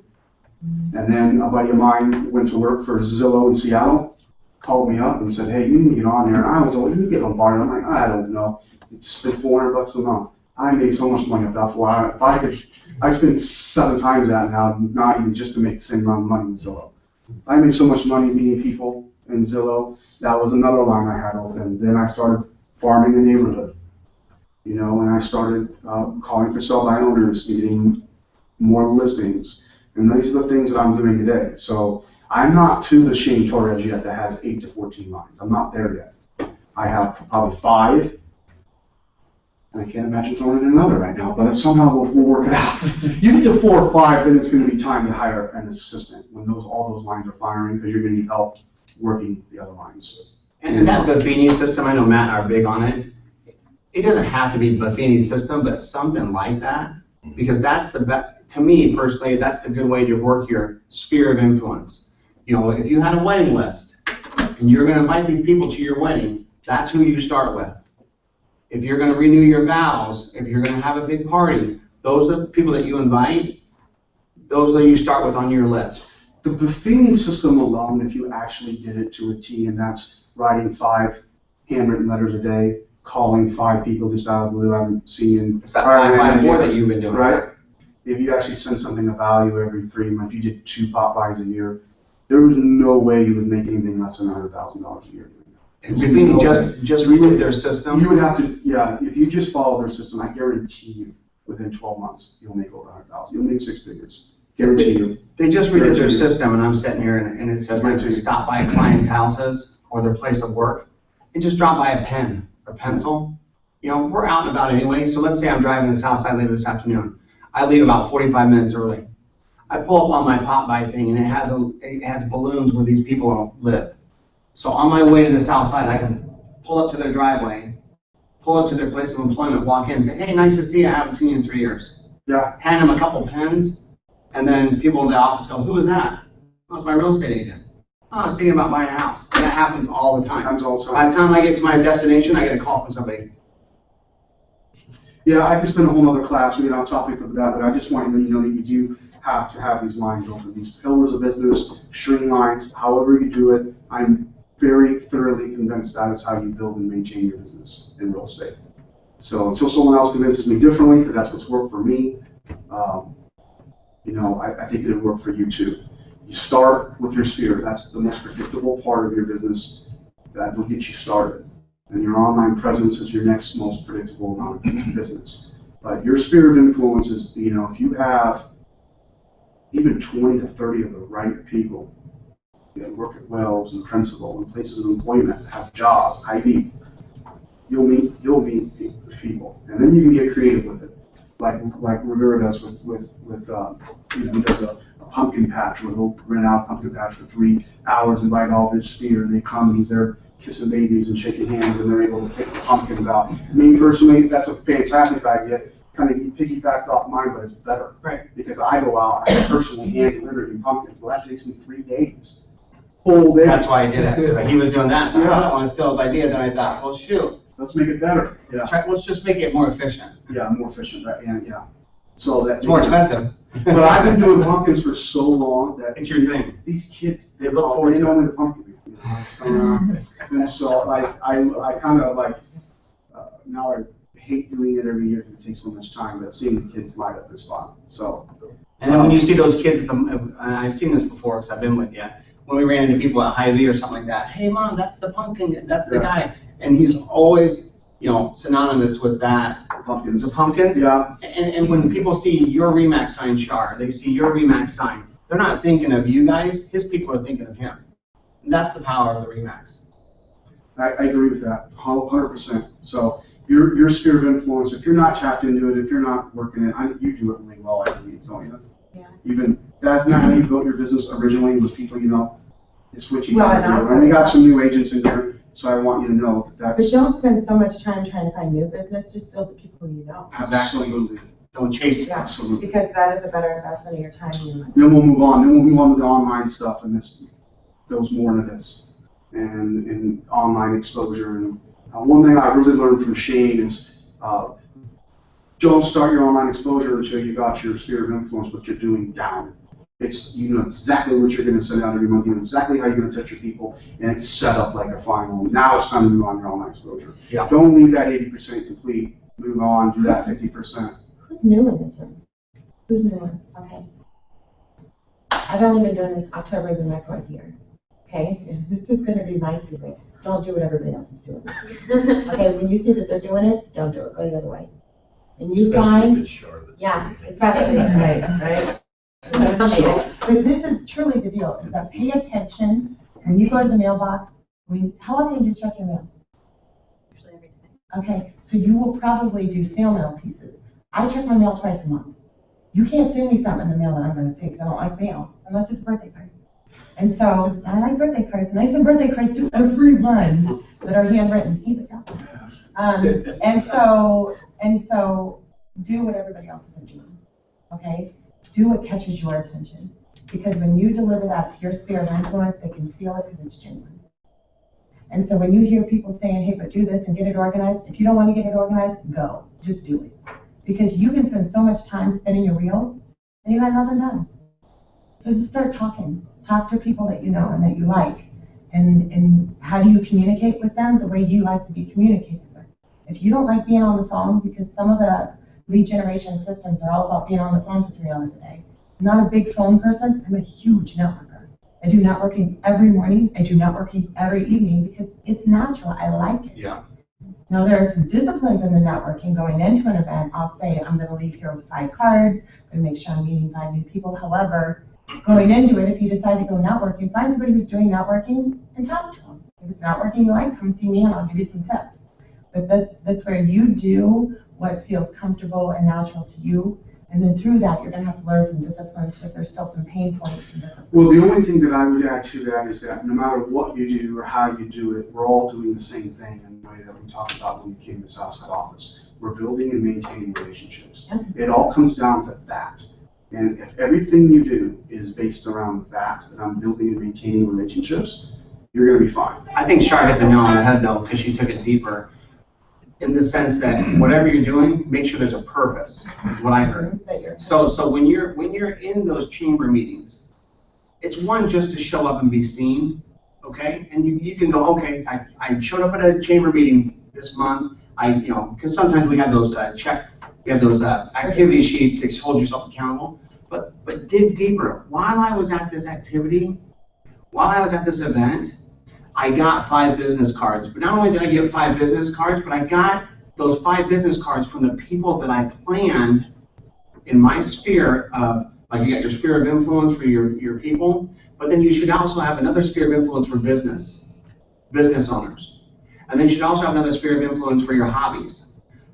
And then a buddy of mine went to work for Zillow in Seattle, called me up and said, "Hey, you need to get on there." And I was like, "You get on board." I'm like, "I don't know. Just spend $400 a month." I made so much money off that. If I spend 7 times that now, not even just to make the same amount of money in Zillow. I made so much money meeting people in Zillow. That was another line I had open. Then I started farming the neighborhood, and I started calling for sell-by owners, getting more listings. And these are the things that I'm doing today. So I'm not to the Shane Torres yet that has 8 to 14 lines. I'm not there yet. I have probably 5. And I can't imagine throwing in another right now, but somehow we'll work it out. You get to 4 or 5, then it's going to be time to hire an assistant when all those lines are firing, because you're going to need help working the other lines. And that Buffini system, I know Matt and I are big on it. It doesn't have to be Buffini's system, but something like that, because that's the best. To me personally, that's the good way to work your sphere of influence. If you had a wedding list and you're going to invite these people to your wedding, that's who you start with. If you're going to renew your vows, if you're going to have a big party, those are the people that you invite. Those are you start with on your list. The Buffini system alone, if you actually did it to a T, and that's writing 5 handwritten letters a day, calling 5 people just out of the blue, I haven't seen. It's that 5-5-4 that you've been doing. Right? If you actually send something of value every 3 months, if you did 2 pop-bys a year, there was no way you would make anything less than $100,000 a year. If Buffini just redid their system. You would have to, if you just follow their system, I guarantee you, within 12 months, you'll make over $100,000. You'll make 6 figures. Guarantee you. They just redid their system, and I'm sitting here, and it says like to stop by clients' houses or their place of work, and just drop by a pen or pencil. We're out and about anyway, so let's say I'm driving to the south side later this afternoon. I leave about 45 minutes early. I pull up on my pop-by thing, and it has balloons where these people live. So on my way to the south side, I can pull up to their driveway, pull up to their place of employment, walk in and say, "Hey, nice to see you. I haven't seen you in 3 years." Yeah. Hand them a couple pens, and then people in the office go, "Who is that?" "Oh, it's my real estate agent." "Oh, I was thinking about buying a house." And that happens all the time. By the time I get to my destination, I get a call from somebody. Yeah, I could spend a whole other class, we get on topic of that, but I just want you to know that you do have to have these lines open, these pillars of business, string lines, however you do it. I'm very thoroughly convinced that is how you build and maintain your business in real estate. So until someone else convinces me differently, because that's what's worked for me, I think it'll work for you too. You start with your sphere. That's the most predictable part of your business. That will get you started. And your online presence is your next most predictable amount of business. But your sphere of influence is, if you have even 20 to 30 of the right people that work at Wells and Principal and places of employment, have jobs, ID, you'll meet people. And then you can get creative with it. Like Rivera does with he does a pumpkin patch where he'll rent out a pumpkin patch for 3 hours, invite all of his sphere, and they come, and he's there kissing babies and shaking hands, and they're able to pick the pumpkins out. Me personally, that's a fantastic idea. Kind of piggybacked off mine, but it's better. Right. Because I go out, I personally hand deliver pumpkins. Well, that takes me 3 days. whole day. That's why I did it. Like, he was doing that. I Yeah. don't want to steal his idea. Then I thought, well, shoot, Let's make it better. Yeah, let's just make it more efficient. yeah, more efficient, right, yeah. So that's. It's more expensive. But I've been doing pumpkins for so long that. It's your thing. These kids, They look forward they to know it. me the pumpkin. And so I kind of like, now I hate doing it every year because it takes so much time, but seeing the kids light up is fun, so. And then when you see those kids at the, and I've seen this before because I've been with you, when we ran into people at Hy-Vee or something like that, hey mom, that's the pumpkin, that's the Yeah. guy. And he's always, synonymous with that, Pumpkins. the pumpkins. Yeah, And when people see your Remax sign, Char, they see your Remax sign, they're not thinking of you guys, his people are thinking of him. And that's the power of the Remax. I agree with that, 100%. So your sphere of influence, if you're not tapped into it, if you're not working it, you do it really well, I believe, don't you? Yeah. Even, that's not how you built your business originally, with people, it's what you Well, got to and do. also- And we got some new agents in here, so I want you to know that But that's don't spend so much time trying to find new business, just build the people you know. absolutely, Don't chase it. Yeah. absolutely. Because that is a better investment of your time and your money. Then we'll move on to the online stuff, and this goes more into this, and online exposure. And one thing I really learned from Shane is, don't start your online exposure until you got your sphere of influence, what you're doing down. You know exactly what you're gonna send out every month, you know exactly how you're gonna touch your people, and it's set up like a final. Now it's time to move on your online exposure. Yeah. Don't leave that 80% complete, move on, do that 50%. Who's new in this room? Who's new? Okay. I've only been doing this, October will be my 4th year. Okay, and this is gonna be my secret. Don't do what everybody else is doing. Okay, when you see that they're doing it, don't do it, go the other way. And you Especially find, if it's Charlotte's. yeah, especially, right? But this is truly the deal, is that pay attention, when you go to the mailbox, how often do you check your mail? Usually every day. Okay, so you will probably do snail mail pieces. I check my mail twice a month. You can't send me something in the mail that I'm gonna see, because I don't like mail, unless it's a birthday card. And so, I like birthday cards, and I send birthday cards to everyone that are handwritten. He just got them. And so, do what everybody else isn't doing, okay? Do what catches your attention. Because when you deliver that to your sphere of influence, they can feel it because it's genuine. And so when you hear people saying, hey, but do this and get it organized, if you don't want to get it organized, go. Just do it. Because you can spend so much time spinning your wheels, and you got nothing done. So just start talking. Talk to people that you know and that you like. And how do you communicate with them? The way you like to be communicated with. If you don't like being on the phone, because some of the lead generation systems are all about being on the phone for 3 hours a day. I'm not a big phone person, I'm a huge networker. I do networking every morning, I do networking every evening because it's natural, I like it. Yeah. Now there are some disciplines in the networking. Going into an event, I'll say I'm gonna leave here with 5 cards, I'm gonna make sure I'm meeting 5 new people. However, going into it, if you decide to go networking, find somebody who's doing networking and talk to them. If it's networking you like, come see me and I'll give you some tips. But that's where you do what feels comfortable and natural to you. And then through that, you're going to have to learn some disciplines because there's still some pain points and disciplines. Well, the only thing that I would add to that is that no matter what you do or how you do it, we're all doing the same thing in the way that we talked about when we came to Southside office. We're building and maintaining relationships. It all comes down to that. And if everything you do is based around that I'm building and maintaining relationships, you're going to be fine. I think Char hit the nail on the head though, because she took it deeper. In the sense that whatever you're doing, make sure there's a purpose, is what I heard. So when you're in those chamber meetings, it's one just to show up and be seen, okay? And you can go, okay, I showed up at a chamber meeting this month. Because sometimes we have those activity sheets that hold yourself accountable. But dig deeper. While I was at this activity, while I was at this event, I got 5 business cards. But not only did I get 5 business cards, but I got those 5 business cards from the people that I planned in my sphere of, like you got your sphere of influence for your people, but then you should also have another sphere of influence for business owners. And then you should also have another sphere of influence for your hobbies.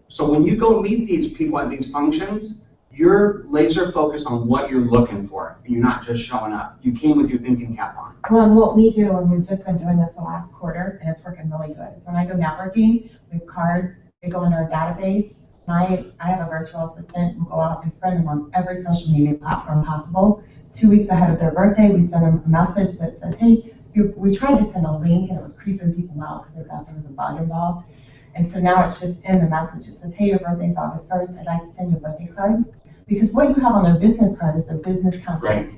So when you go meet these people at these functions, you're laser focused on what you're looking for, and you're not just showing up. You came with your thinking cap on. Well, and what we do, and we've just been doing this the last quarter, and it's working really good. So when I go networking, we have cards, they go into our database. I have a virtual assistant who go out and friend them on every social media platform possible. 2 weeks ahead of their birthday, we send them a message that says, hey, we tried to send a link and it was creeping people out because they thought there was a bug involved. And so now it's just in the message. It says, hey, your birthday's August 1st. I'd like to send you a birthday card. Because what you have on their business card is their business contact. Right.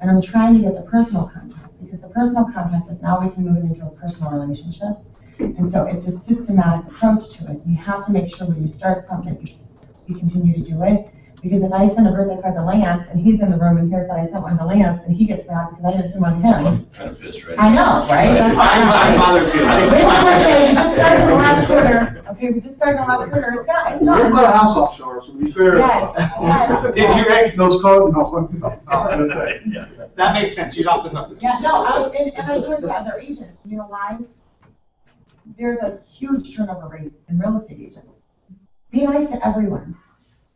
And I'm trying to get the personal contact, because the personal contact is now we can move it into a personal relationship. And so it's a systematic approach to it. You have to make sure when you start something, you continue to do it. Because if I send a birthday card to Lance and he's in the room and hears that I sent one to Lance and he gets mad because I didn't send one to him. Kind of pissed right I know, right? That's I'm bothered too. Rachel's birthday, we just started a live Twitter. Okay, we just started a live Twitter. Yeah, it's We're not. not a house offshore, so be fair. Yes. Did you, Rick? Those cards, no. Yeah. That makes sense, she's off the hook. Yeah, no, and I do it to other agents. You know why? There's a huge turnover rate in real estate agents. Be nice to everyone.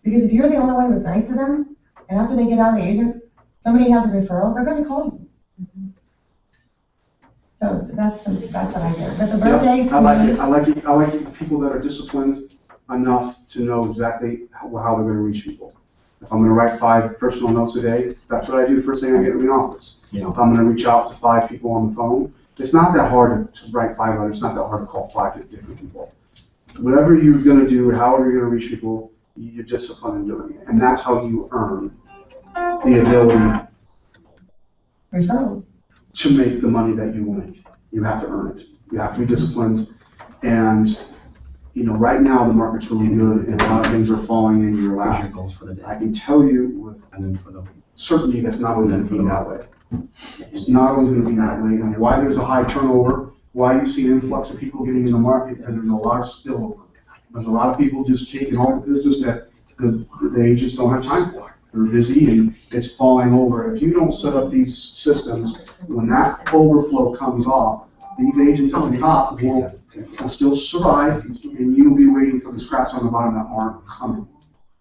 Because if you're the only one who's nice to them, and after they get out of the agent, somebody has a referral, they're gonna call you. So that's what I did. But the birthday, I like it. I like people that are disciplined enough to know exactly how they're gonna reach people. If I'm gonna write 5 personal notes a day, that's what I do the first thing I get in the office. Yeah. If I'm gonna reach out to 5 people on the phone, it's not that hard to write 5 letters, it's not that hard to call 5 different people. Whatever you're gonna do, however you're gonna reach people, you're disciplined in doing it. And that's how you earn the ability referrals. to make the money that you make. You have to earn it. You have to be disciplined. And, you know, right now the market's really good and a lot of things are falling in your Where's your lap. goals for the day? I can tell you with And then for the, certainty that's not always going to be that way. It's not always going to be that way. And why there's a high turnover, why you see an influx of people getting in the market, because there's a lot of spillover. There's a lot of people just taking all the business that they just don't have time for. They're busy and it's falling over. If you don't set up these systems, when that overflow comes off, these agents on the top will still survive and you'll be waiting for the scraps on the bottom that aren't coming.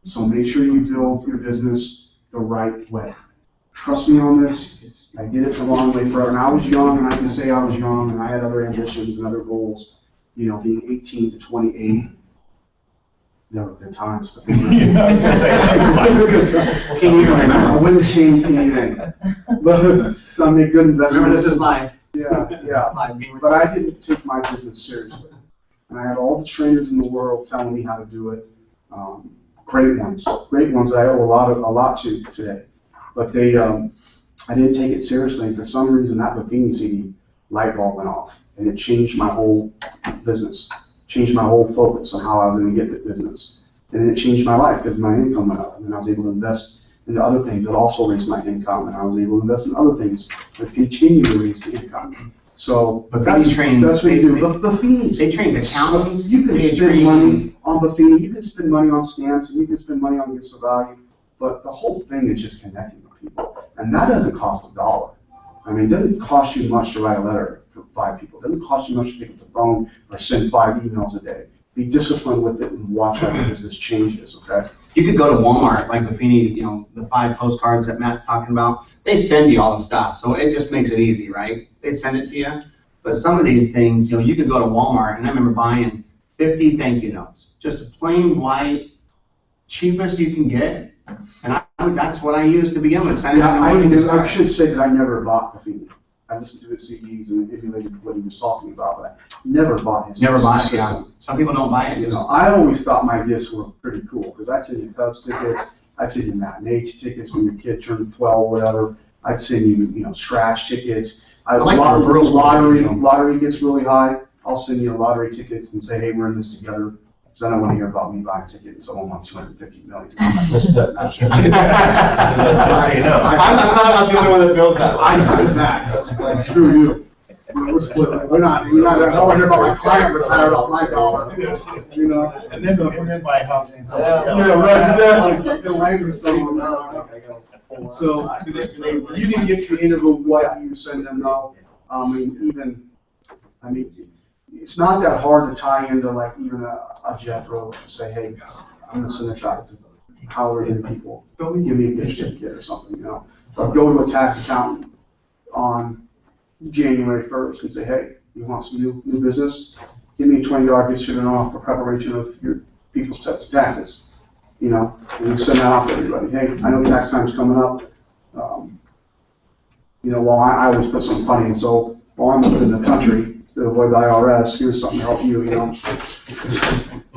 So make sure you build your business the right way. Trust me on this. I did it the wrong way forever. And I was young, and I can say I was young, and I had other ambitions and other goals. You know, being 18 to 28. There were good times, but they were. Yeah, I was gonna say, Can't even remember. I wouldn't change anything. But so I made good investments. remember, this is live. Yeah. Live being But I didn't take my business seriously. And I had all the trainers in the world telling me how to do it. Great ones that I owe a lot to today. But they, I didn't take it seriously. And for some reason, that Buffini CD light bulb went off. And it changed my whole business, changed my whole focus on how I was going to get the business. And then it changed my life because my income went up. And I was able to invest into other things that also raised my income. And I was able to invest in other things that continue to raise the income. So, But that's trained. That's what you do. Buffini's. They trained accountants. You can They spend train- money on Buffini, you can spend money on stamps, and you can spend money on gifts of value, but the whole thing is just connecting with people. And that doesn't cost $1. I mean, it doesn't cost you much to write a letter for 5 people. It doesn't cost you much to pick up the phone or send 5 emails a day. Be disciplined with it and watch how the business changes, okay? You could go to Walmart, like Buffini, you know, the 5 postcards that Matt's talking about. They send you all the stuff, so it just makes it easy, right? They send it to you. But some of these things, you know, you could go to Walmart, and I remember buying 50 thank you notes, just a plain white, cheapest you can get. And that's what I used to begin with. I should say that I never bought Buffini. I listened to his CDs and emulated what he was talking about, but I never bought his Never buy it, system. yeah. Some people don't buy it. You Just, know, I always thought my gifts were pretty cool, because I'd send you Cubs tickets, I'd send you matinee tickets when your kid turned 12 or whatever, I'd send you, scratch tickets. I like the referrals. Lottery gets really high, I'll send you lottery tickets and say, hey, we're in this together, because I don't want to hear about me buying a ticket and someone wants $250 million. Just so you know. I'm not the only one that feels that way. I signed back, like, screw you. We're split. We're not, I don't want to hear about my client retired off my dollar, you know? And then buy housing. Yeah, right, exactly. It raises someone. So, you can get creative with what you send them though. It's not that hard to tie into like even a Jethro to say, hey, I'm gonna send this out to however many people. Don't give me a gift certificate or something, you know? So go to a tax accountant on January 1st and say, hey, you want some new business? Give me a $20 gift certificate off for preparation of your people's taxes. You know, and send that out to everybody. Hey, I know tax time's coming up. Well, I always put something funny, and so while I'm living in the country to avoid the IRS, here's something to help you, you know.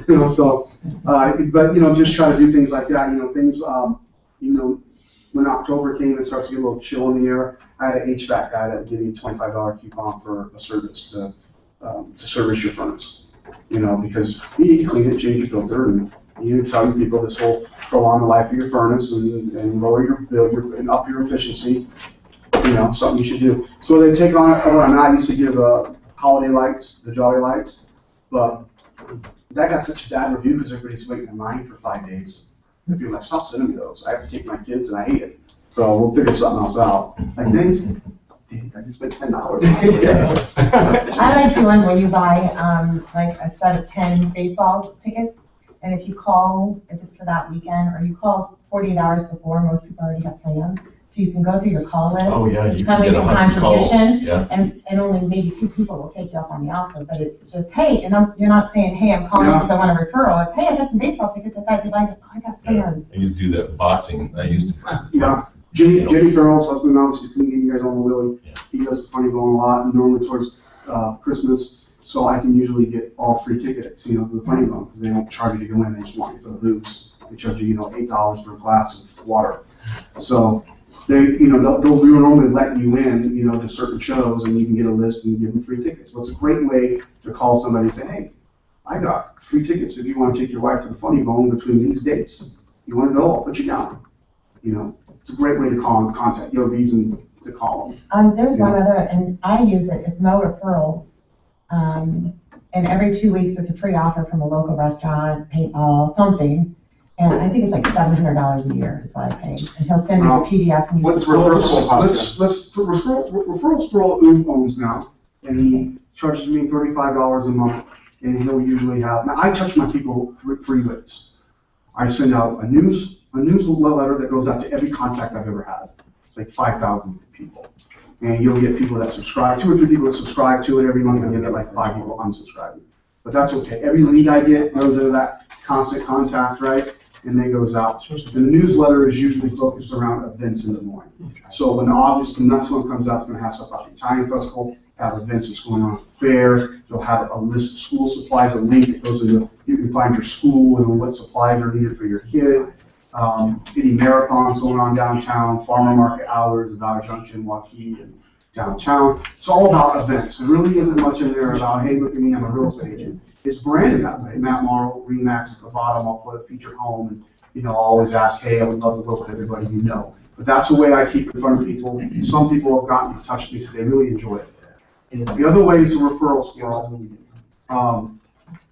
You know, so, but, you know, just try to do things like that, you know, things, you know, when October came, it starts to get a little chill in the air. I had an HVAC guy that would give me a $25 coupon for a service to service your furnace. You know, because you clean it, change your filter, and you tell your people this will prolong the life of your furnace and lower your bill and up your efficiency. You know, something you should do. So they take on it. I used to give holiday lights, the jolly lights, but that got such a bad review because everybody's waiting in line for 5 days. And people are like, stop sending me those. I have to take my kids and I hate it. So we'll figure something else out. Like this, I just spent $10. I like doing when you buy, like a set of 10 baseball tickets, and if you call, if it's for that weekend, or you call 48 hours before, most people already have plans, so you can go through your call list. Oh, yeah, you Come can in get your 100 calls, contribution, yeah. and only maybe 2 people will take you up on the offer, but it's just, hey, and you're not saying, hey, I'm calling because I want a referral, it's, hey, I got some baseball tickets, I thought you'd like it, I got plans. I used to do that boxing, I used to. Yeah. Jimmy Farrell's husband, obviously, couldn't get you guys on the Willie. Yeah. He does funny bone a lot, and normally towards Christmas, so I can usually get all free tickets, you know, to the funny bone, because they don't charge you to go in, they just want you for the booze. They charge you, you know, $8 for a glass of water. So they, you know, they'll normally let you in, you know, to certain shows, and you can get a list and give them free tickets. So it's a great way to call somebody and say, hey, I got free tickets if you want to take your wife to the funny bone between these dates. You want to go? I'll put you down. You know, it's a great way to call and contact. You have a reason to call them. There's one other, and I use it, it's Mo Referrals. And every 2 weeks, it's a free offer from a local restaurant, paintball, something. And I think it's like $700 a year is what I pay. And he'll send me the PDF. And you What's can- Referrals for all owns now, and he charges me $35 a month, and he'll usually have, now I touch my people 3 ways. I send out a newsletter that goes out to every contact I've ever had. It's like 5,000 people. And you'll get people that subscribe, 2 or 3 people that subscribe to it every month, and you'll get like 5 people unsubscribing. But that's okay. Every lead I get goes into that constant contact, right? And then goes out. And the newsletter is usually focused around events in Des Moines. So when the next one comes out, it's going to have stuff about the Italian Festival, have events that's going on at the fair. You'll have a list of school supplies, a link that goes into, you can find your school and what supplies are needed for your kid. Any marathons going on downtown, farmer market hours, Valley Junction, Waukee, and downtown. It's all about events. There really isn't much in there about, hey, look at me, I'm a real estate agent. It's branded that way. Matt Mauro, Remax at the bottom, I'll put a featured home, and, you know, I'll always ask, hey, I would love to work with everybody you know. But that's the way I keep in front of people. Some people have gotten in touch with me, so they really enjoy it. The other way is the referral squirrel.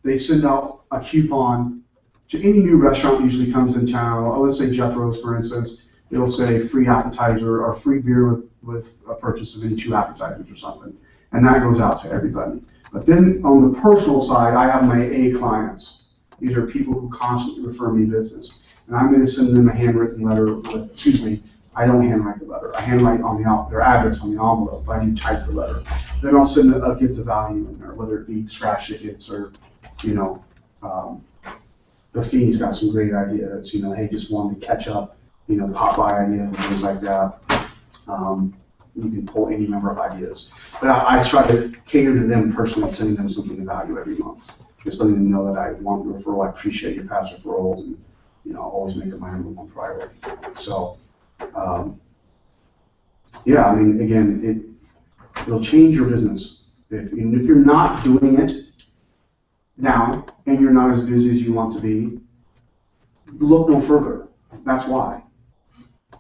They send out a coupon to any new restaurant that usually comes in town. Let's say Jeff Rose, for instance. It'll say free appetizer or free beer with a purchase of any 2 appetizers or something. And that goes out to everybody. But then on the personal side, I have my A clients. These are people who constantly refer me business. And I'm going to send them a handwritten letter I don't handwrite the letter. I handwrite on their address on the envelope, but I do type the letter. Then I'll send a gift of value in there, whether it be scratch tickets or, you know, the Fiend's got some great ideas, you know, hey, just wanted to catch up, you know, pop by ideas and things like that. You can pull any number of ideas. But I try to cater to them personally, sending them something of value every month. Just letting them know that I want the referral, I appreciate your past referrals, and, you know, always make it my number 1 priority. So, yeah, I mean, again, it'll change your business. If you're not doing it now, and you're not as busy as you want to be, look no further. That's why.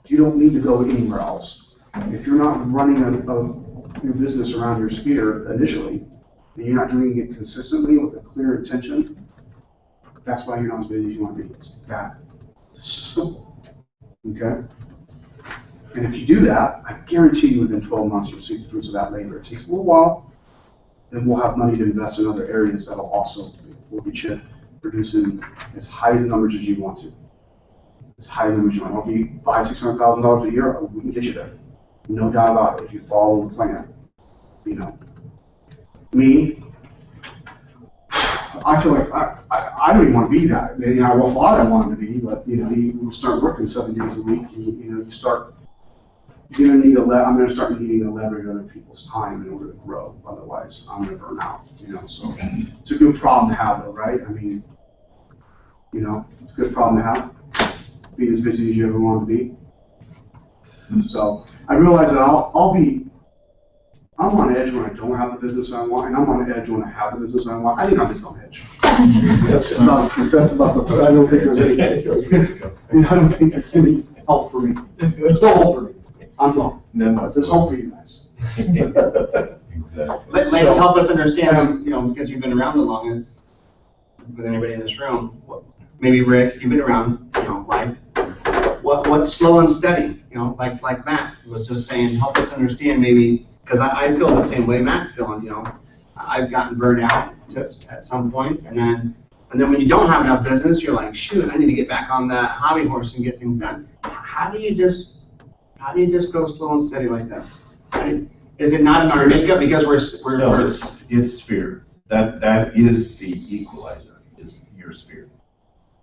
You don't need to go anywhere else. If you're not running your business around your sphere initially, and you're not doing it consistently with a clear intention, that's why you're not as busy as you want to be. It's that simple. Okay? And if you do that, I guarantee you within 12 months you'll see the fruits of that labor. It takes a little while, then we'll have money to invest in other areas that'll also will get you producing as high numbers as you want to. As high numbers as you want. It'll be $500,000–$600,000 a year. We can get you there. No doubt about it if you follow the plan. You know, me, I feel like I don't even want to be that. You know, I thought I wanted to be, but you know, you start working 7 days a week, and you know, you start I'm gonna start needing to leverage other people's time in order to grow, otherwise I'm gonna burn out, so. It's a good problem to have though, right? I mean, it's a good problem to have, be as busy as you ever want to be. So, I realize that I'm on edge when I don't have the business I want, and I'm on edge when I have the business I want. I think I'm just on edge. That's about the, I don't think there's any, I don't think there's any help for me. There's no hope for me. I'm wrong. No, There's hope for you guys. Exactly. Let's help us understand, because you've been around the longest with anybody in this room. Maybe Rick, you've been around, life. What's slow and steady? Like Matt was just saying, help us understand maybe, because I feel the same way Matt's feeling. I've gotten burned out at some points, and then when you don't have enough business, you're like, shoot, I need to get back on that hobby horse and get things done. How do you just go slow and steady like this? Is it not in our makeup because we're No, it's fear. That is the equalizer, is your spirit.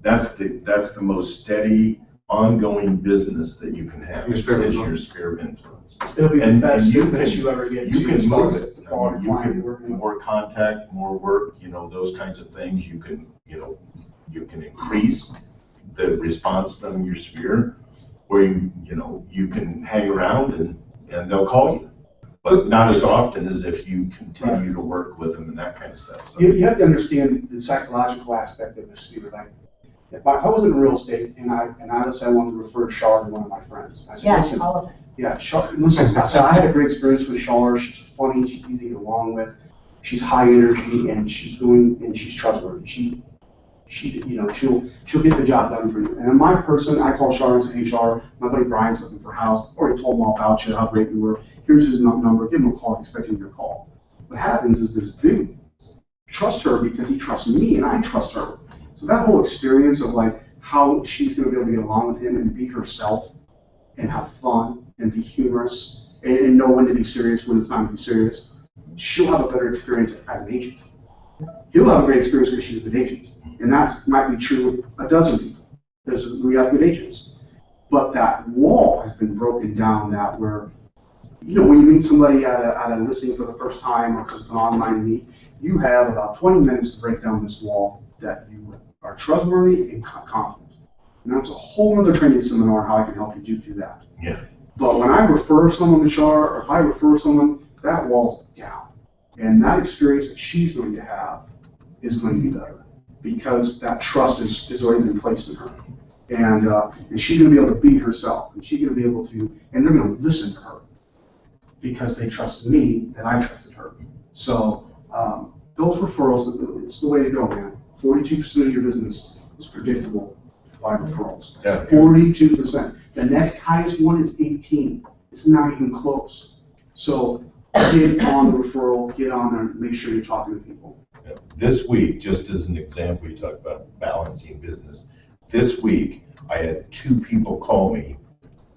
That's the most steady, ongoing business that you can have, Your sphere of is influence. your sphere of influence. It'll be the And best you business can- you ever get. You can move it. I mean, You can, more contact, more work, those kinds of things. You can increase the response from your sphere, where you can hang around and they'll call you. But not as often as if you continue to work with them and that kind of stuff. So. You have to understand the psychological aspect of this, Steve. Like, if I was in real estate and I let's say I wanted to refer Char to one of my friends. I said, Yeah, listen, all of it. yeah, Char, listen, I said, I had a great experience with Char. She's funny, she's easy to get along with, she's high energy, and she's trustworthy. She'll get the job done for you. And then my person, I call Char and say, hey Char, my buddy Brian's looking for a house. Already told him all about you, how great you were. Here's his number, give him a call, expecting your call. What happens is this dude trusts her because he trusts me and I trust her. So that whole experience of like how she's gonna be able to get along with him and be herself and have fun and be humorous and know when to be serious, when it's time to be serious, she'll have a better experience as an agent. He'll have a great experience because she's a good agent. And that might be true with a dozen people. We have good agents. But that wall has been broken down that where, when you meet somebody at a listing for the first time or because it's an online meet, you have about 20 minutes to break down this wall that you are trustworthy and confident. And that's a whole other training seminar how I can help you do that. Yeah. But when I refer someone to Char, or if I refer someone, that wall's down. And that experience that she's going to have is going to be better because that trust is already been placed in her. And she's going to be able to be herself. And she's going to be able to, and they're going to listen to her because they trusted me and I trusted her. So those referrals, it's the way to go, man. 42% of your business is predictable by referrals. Yeah. 42%. The next highest one is 18. It's not even close. So get on the referral, get on there, make sure you're talking to people. Yeah. This week, just as an example, you talk about balancing business. This week, I had 2 people call me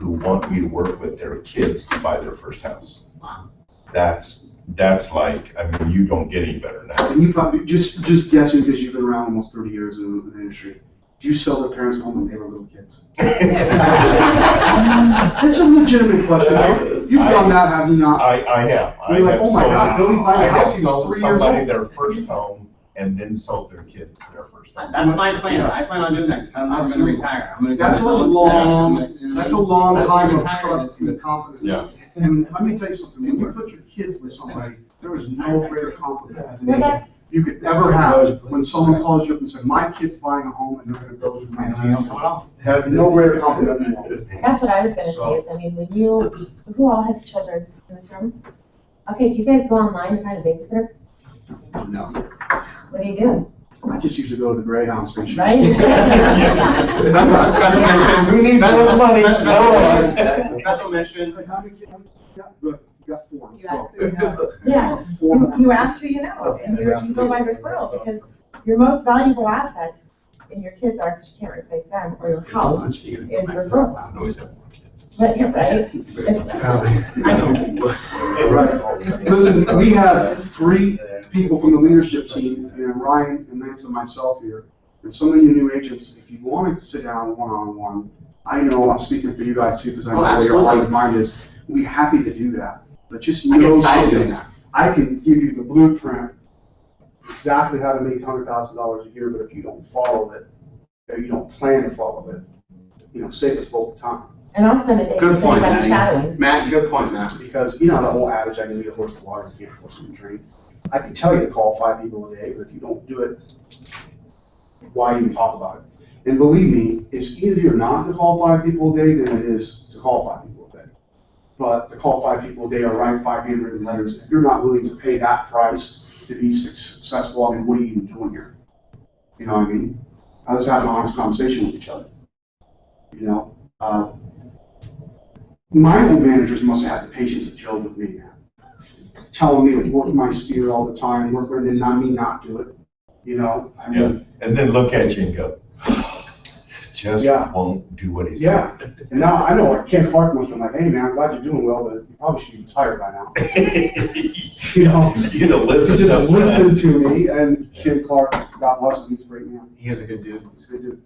who want me to work with their kids to buy their first house. That's like, you don't get any better now. And you probably, just guessing because you've been around almost 30 years in the industry, do you sell their parents' home when they were little kids? It's a legitimate question. You've done that, have you not? I have. You're like, oh my God, Billy's buying a house, he was sold 3 years somebody old. their first home and then sold their kids their first home. That's my plan. I plan on doing that. I'm going to retire. I'm going to. That's a long time of trust and confidence. Yeah. And let me tell you something, when you put your kids with somebody, there is no greater compliment as an agent you could ever have when someone calls you up and says, my kid's buying a home and they're gonna build his man's house. Have no greater compliment than that. That's what I was gonna say, is, who all has children in this room? Okay, do you guys go online to find a babysitter? No. What do you do? I just used to go to the Greyhound station. Right? Who needs the money? Special mention. Like, how many kids? Yeah, good. You got 4. You Let's asked go. Yeah, you ask who you know, and you go by referral, because your most valuable asset in your kids are, because you can't replace them, or your house, is referral. I always have more kids. But you're right. Right. Listen, we have 3 people from the leadership team, and Ryan and Lance and myself here, and some of you new agents, if you want to sit down one-on-one, I know I'm speaking for you guys too, because I know where your heart and mind is. we'd be happy to do that. But just I get know excited doing something, that. I can give you the blueprint, exactly how to make $100,000 a year, but if you don't follow it, or you don't plan to follow it, save us both the time. And I'll spend a day Good with point, anybody Matt. shadowing. Matt, good point, Matt. Because you know the whole adage, I can lead a horse to water, you can't force him to drink. I can tell you to call 5 people a day, but if you don't do it, why even talk about it? And believe me, it's easier not to call 5 people a day than it is to call 5 people a day. But to call 5 people a day or write 5 handwritten letters, if you're not willing to pay that price to be successful, I mean, what are you even doing here? You know what I mean? Let's have an honest conversation with each other. My old managers must have had the patience of Job with me, man. Telling me to work my spear all the time, work, and then not do it. I mean, Yeah, and then look at you and go, just won't do what he said. yeah. And now I know, like Ken Clark must have been like, hey man, I'm glad you're doing well, but you probably should be retired by now. You know, listen. He just listened to me, and Ken Clark, God bless him, he's a great man. He is a good dude. He's a good dude.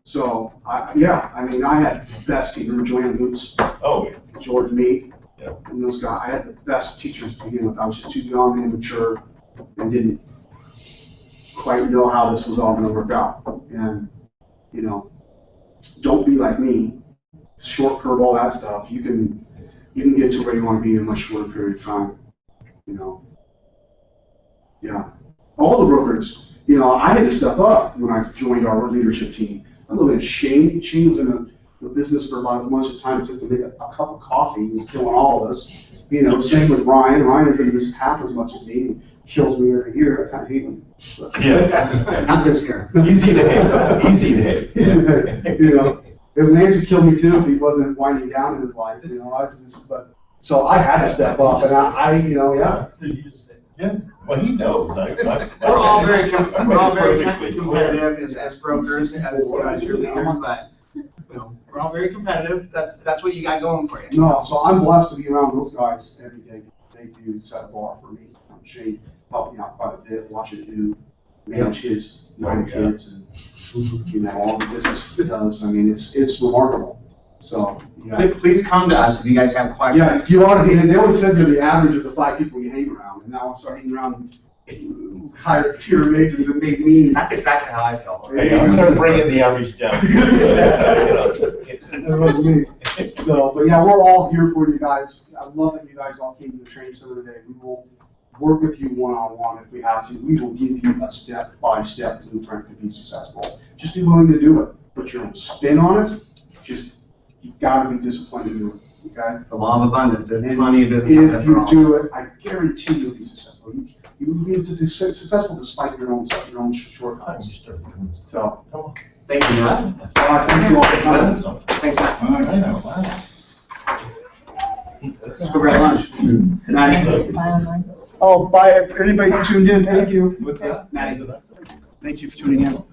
So, I had the best teacher, Joanne Boots, Oh, yeah. George Meade, Yeah. and those guys. I had the best teachers to begin with. I was just too young and immature and didn't quite know how this was all going to work out. And, don't be like me. Short curve, all that stuff. You can get to where you want to be in a much shorter period of time. Yeah. All the brokers, I had to step up when I joined our leadership team. I look at Shane. Shane was in the business for about as much as time it took to make a cup of coffee. He was killing all of us. Same with Ryan. Ryan has been this half as much as me. He kills me every year. I kind of hate him. Yeah. Not this year. Easy to hate. Easy to hate. If Lance would kill me too if he wasn't winding down in his life. So I had to step up, and yeah. Yeah, well, he knows. We're all very perfectly competitive as brokers, as your leaders, but we're all very competitive. That's what you got going for you. No, so I'm blessed to be around those guys every day. They do set a bar for me. Shane helped me out quite a bit, watching him manage his 9 kids and all the business he does. I mean, it's remarkable. So Please come to us if you guys have questions. yeah, you ought to be. They always said you're the average of the 5 people you hang around, and now I'm starting hanging around higher tier agents that make me. That's exactly how I feel. Hey, I'm bringing the average down. That's what I mean. So, but yeah, we're all here for you guys. I love that you guys all came to the training center today. We will work with you one-on-one if we have to. We will give you a step-by-step blueprint to be successful. Just be willing to do it. Put your own spin on it. You've got to be disciplined to do it. Okay? The law of abundance. There's plenty of business. If you do it, I guarantee you'll be successful. You will be successful despite your own shortcomings. So, Thank you, Matt. thank you all for coming. Thanks, Matt. All right. Let's go grab lunch. Good night. Bye online. Oh, bye, anybody who tuned in, thank you. What's that? Maddie. Thank you for tuning in.